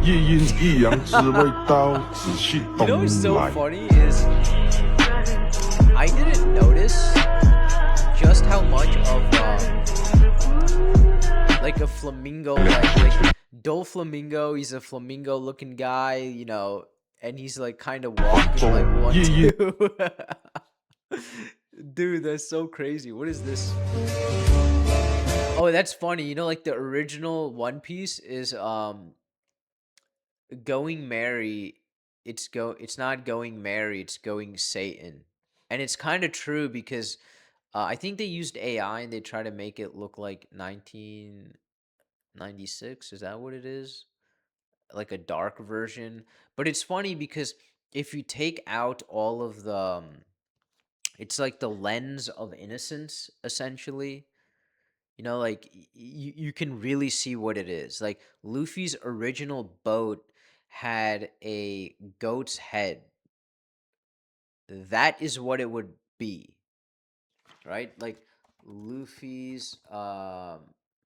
一阴一阳之谓道，仔细 You 东 know what's so 来。 funny is I didn't notice just how much of like a flamingo, like Doflamingo. He's a flamingo looking guy, you know, and he's like kind of walking like one too. Dude, that's so crazy. What is this? Oh, that's funny. You know, like the original One Piece is going Mary. It's not going Mary, it's going Satan. And it's kind of true because I think they used AI and they try to make it look like 1996. Is that what it is? Like a dark version. But it's funny because if you take out all of the it's like the lens of innocence essentially. You know, like you can really see what it is. Like Luffy's original boat had a goat's head. That is what it would be, right? Like Luffy's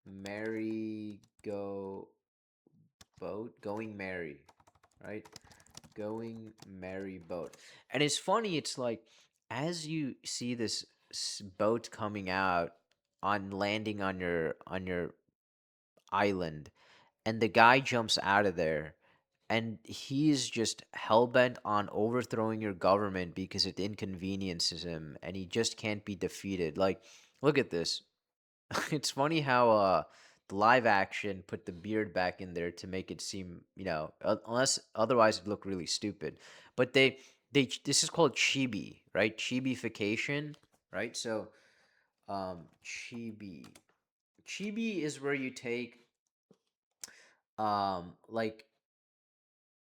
merry go boat, going merry, right? Going merry boat. And it's funny, it's like as you see this boat coming out on landing on your island, and the guy jumps out of there, and he's just hell-bent on overthrowing your government because it inconveniences him and he just can't be defeated. Like, look at this. It's funny how the live action put the beard back in there to make it seem, you know, unless otherwise it looked really stupid. But this is called chibi, right? Chibification, right? So chibi. Chibi is where you take like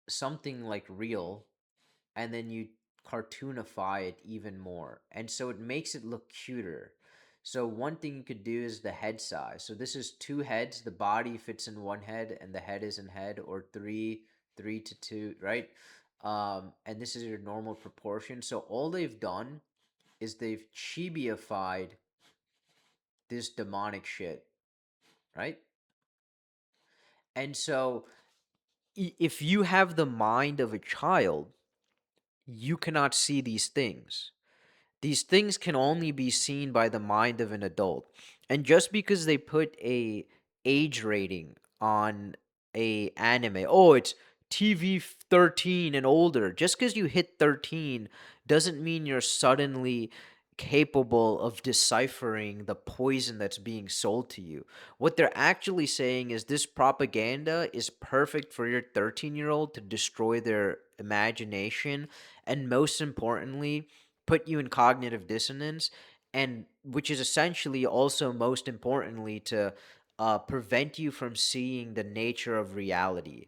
something like real and then you cartoonify it even more. And so it makes it look cuter. So one thing you could do is the head size. So this is two heads, the body fits in one head and the head is in head, or three to two, right? And this is your normal proportion. So all they've done is they've chibiified this demonic shit, right? And so if you have the mind of a child, you cannot see these things. These things can only be seen by the mind of an adult. And just because they put a age rating on a anime, oh, it's TV 13 and older. Just because you hit 13 doesn't mean you're suddenly capable of deciphering the poison that's being sold to you. What they're actually saying is this propaganda is perfect for your 13-year-old to destroy their imagination, and most importantly, put you in cognitive dissonance, and which is essentially also most importantly to prevent you from seeing the nature of reality,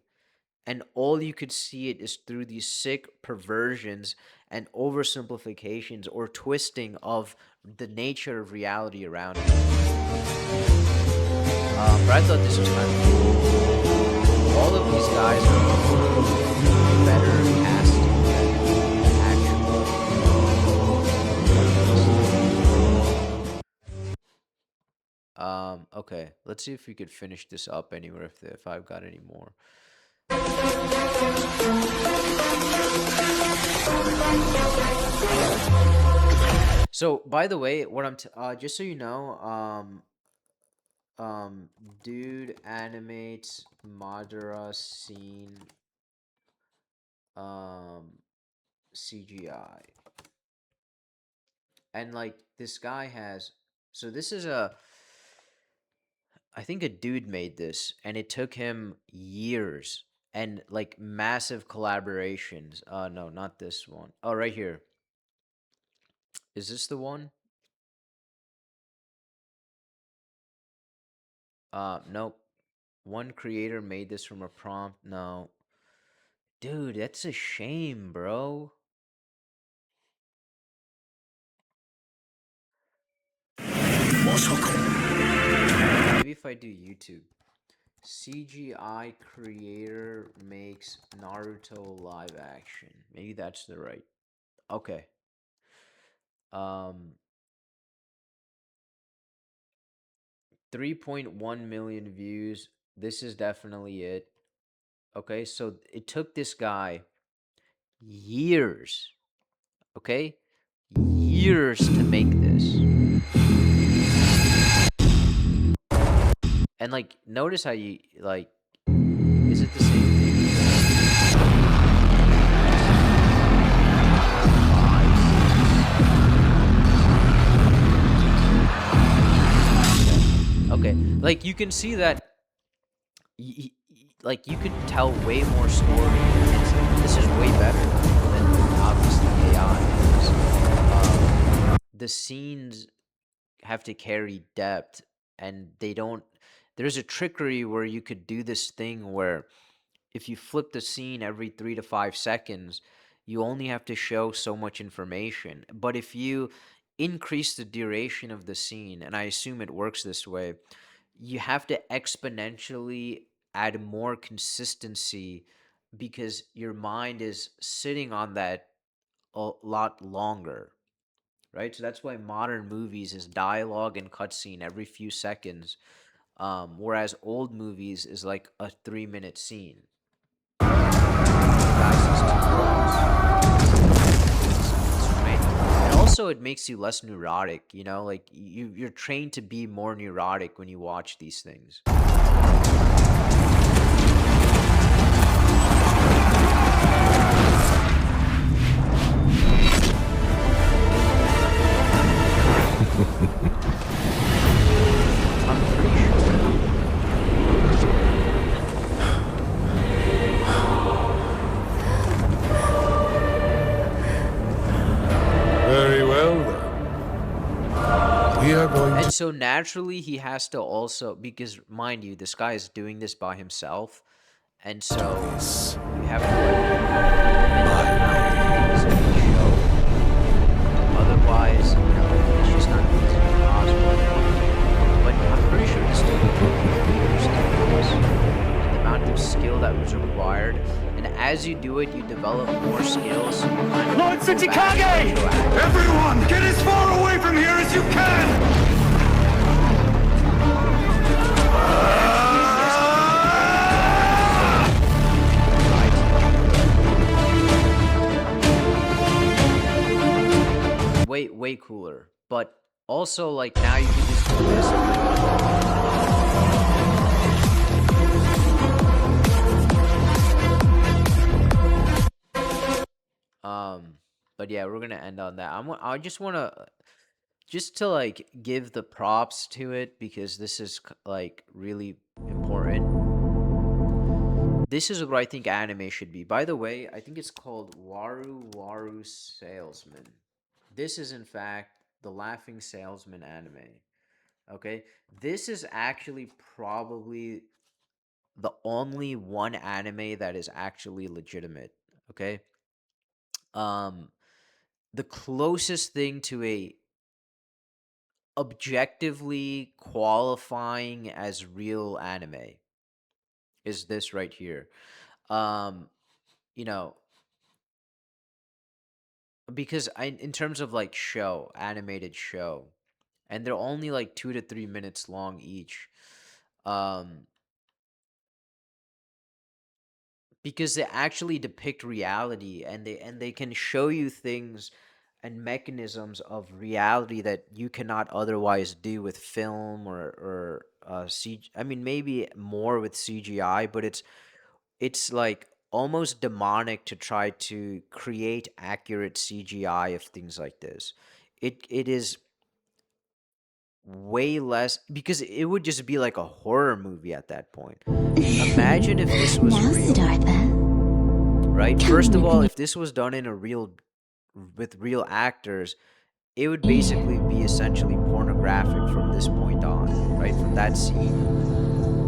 and all you could see it is through these sick perversions and oversimplifications or twisting of the nature of reality around you. But I thought this was kind of cool. All of these guys are better casting than actual. Okay, let's see if we could finish this up anywhere if I've got any more. So, by the way, what just so you know, dude animates Madara scene CGI. And like this guy has, so this is I think a dude made this and it took him years and like massive collaborations. No, not this one. Oh, right here. Is this the one? Nope. One creator made this from a prompt. No. Dude, that's a shame, bro. Maybe if I do YouTube. CGI creator makes Naruto live action. Maybe that's the right. Okay. Um 3.1 million views. This is definitely it. Okay? So it took this guy years, okay? Years to make this. And like notice how you like is it the same thing? Okay, like you can see that, like you could tell way more story. This is way better than obviously AI. The scenes have to carry depth, and they don't. There's a trickery where you could do this thing where if you flip the scene every 3 to 5 seconds, you only have to show so much information. But if you increase the duration of the scene, and I assume it works this way, you have to exponentially add more consistency because your mind is sitting on that a lot longer, right? So that's why modern movies is dialogue and cutscene every few seconds, whereas old movies is like a 3 minute scene. Guys, it's too close. It's trained. And also, it makes you less neurotic. You know, like you're trained to be more neurotic when you watch these things. I'm pretty Very well, then. We are going And to... so naturally, he has to also, because mind you, this guy is doing this by himself, and so This. you have to like limit the amount of things that you show. Otherwise, you know, it's just not feasibly possible. But I'm pretty sure this took years to do this, and the amount of skill that was required. And as you do it, you develop more skills. So you kind of Lord go back Tsuchikage! and retroact. Everyone, get as far away from here as you can! Way cooler. But also, like now you can just do this. But yeah, we're gonna end on that. I just wanna just to like give the props to it because this is like really important. This is what I think anime should be. By the way, I think it's called Waru Waru Salesman. This is in fact the Laughing Salesman anime. Okay, this is actually probably the only one anime that is actually legitimate. Okay, um, the closest thing to a objectively qualifying as real anime is this right here. Um, you know, because in terms of like show, animated show, and they're only like 2 to 3 minutes long each. Um, because they actually depict reality, and they can show you things and mechanisms of reality that you cannot otherwise do with film or CG. I mean, maybe more with CGI, but it's like almost demonic to try to create accurate CGI of things like this. It is way less because it would just be like a horror movie at that point. Imagine if this was Now, real, Siddhartha, right? come First of with all, me. if this was done in a real with real actors, it would basically be essentially pornographic from this point on, right? From that scene.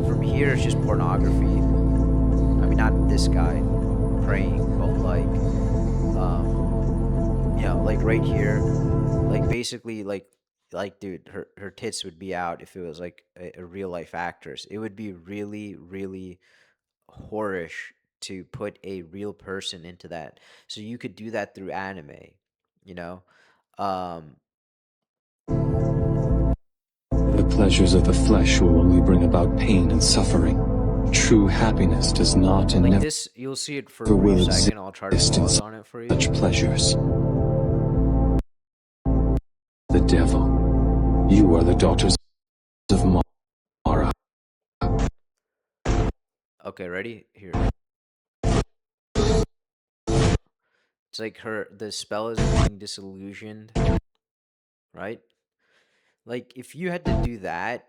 From here it's just pornography. I mean, not this guy praying, but um like right here, like basically like dude, her tits would be out if it was like a real life actress. It would be really really whorish to put a real person into that. So you could do that through anime, you know? Um The pleasures of the flesh will only bring about pain and suffering. True happiness does not and like never this, you'll see it for a brief will second. I'll try to exist in pause on it for you. such pleasures. The devil, you are the daughters of Mara. Okay, ready? Here. It's like the spell is being disillusioned, right? Like if you had to do that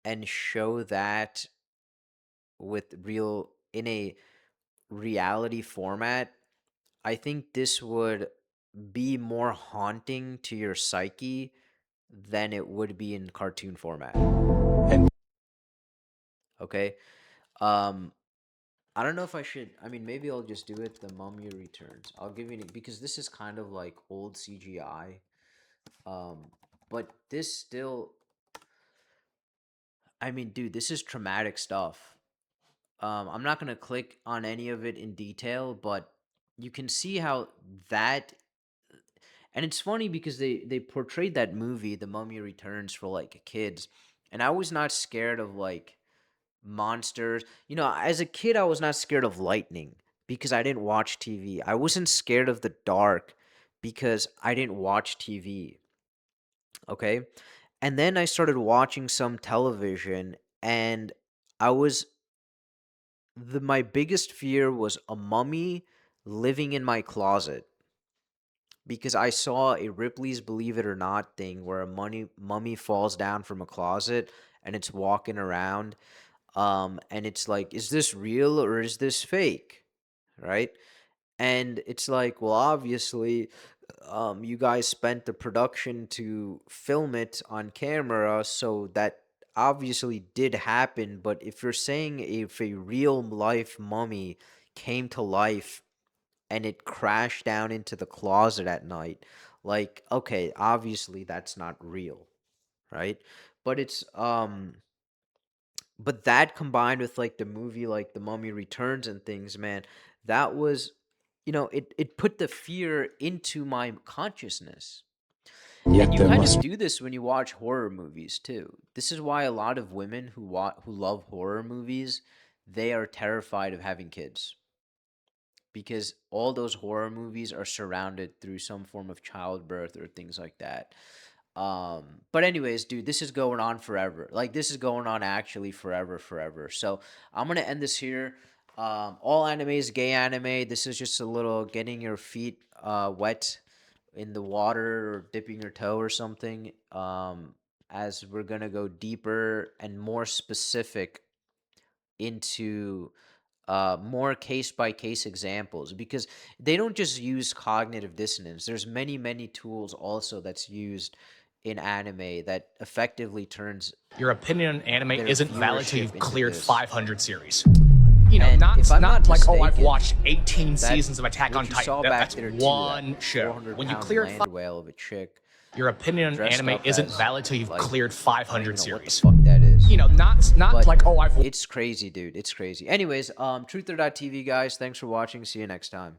and show that with real in a reality format, I think this would be more haunting to your psyche than it would be in cartoon format. And Okay? Um I don't know if I should. I mean, maybe I'll just do it. The Mummy Returns. I'll give you because this is kind of like old CGI. Um, but this still. I mean, dude, this is traumatic stuff. I'm not gonna click on any of it in detail, but you can see how that. And it's funny because they portrayed that movie, The Mummy Returns, for like kids, and I was not scared of like monsters. As a kid, I was not scared of lightning because I didn't watch TV. I wasn't scared of the dark because I didn't watch TV. Okay. And then I started watching some television, and I was my biggest fear was a mummy living in my closet because I saw a Ripley's Believe It or Not thing where a mummy falls down from a closet and it's walking around. And it's like, is this real or is this fake? Right? And it's like, well, obviously, you guys spent the production to film it on camera, so that obviously did happen. But if you're saying if a real life mummy came to life and it crashed down into the closet at night, like, okay, obviously that's not real, right? But but that combined with like the movie like The Mummy Returns and things, man, that was it put the fear into my consciousness. And yet you there kind must of do this when you watch horror movies too. This is why a lot of women who love horror movies, they are terrified of having kids because all those horror movies are surrounded through some form of childbirth or things like that. But anyways, dude, this is going on forever. Like this is going on actually forever, forever. So I'm gonna end this here. All anime is gay anime. This is just a little getting your feet wet in the water or dipping your toe or something. As we're gonna go deeper and more specific into more case by case examples because they don't just use cognitive dissonance. There's many tools also that's used in anime that effectively turns Your opinion on anime their isn't valid till viewership you've into cleared this. 500 series. You know, And if I'm not not like, oh, I've mistaken, watched 18 that seasons of Attack what on you Titan. saw back That's there too, one that show. 400 When you pound cleared land whale of a chick your opinion on dressed anime up isn't as, valid till you've like, cleared I don't 500 even know what the series. fuck that is. You know, not But like, oh, I've it's crazy, dude. It's crazy. Anyways, Truther.tv guys, thanks for watching. See you next time.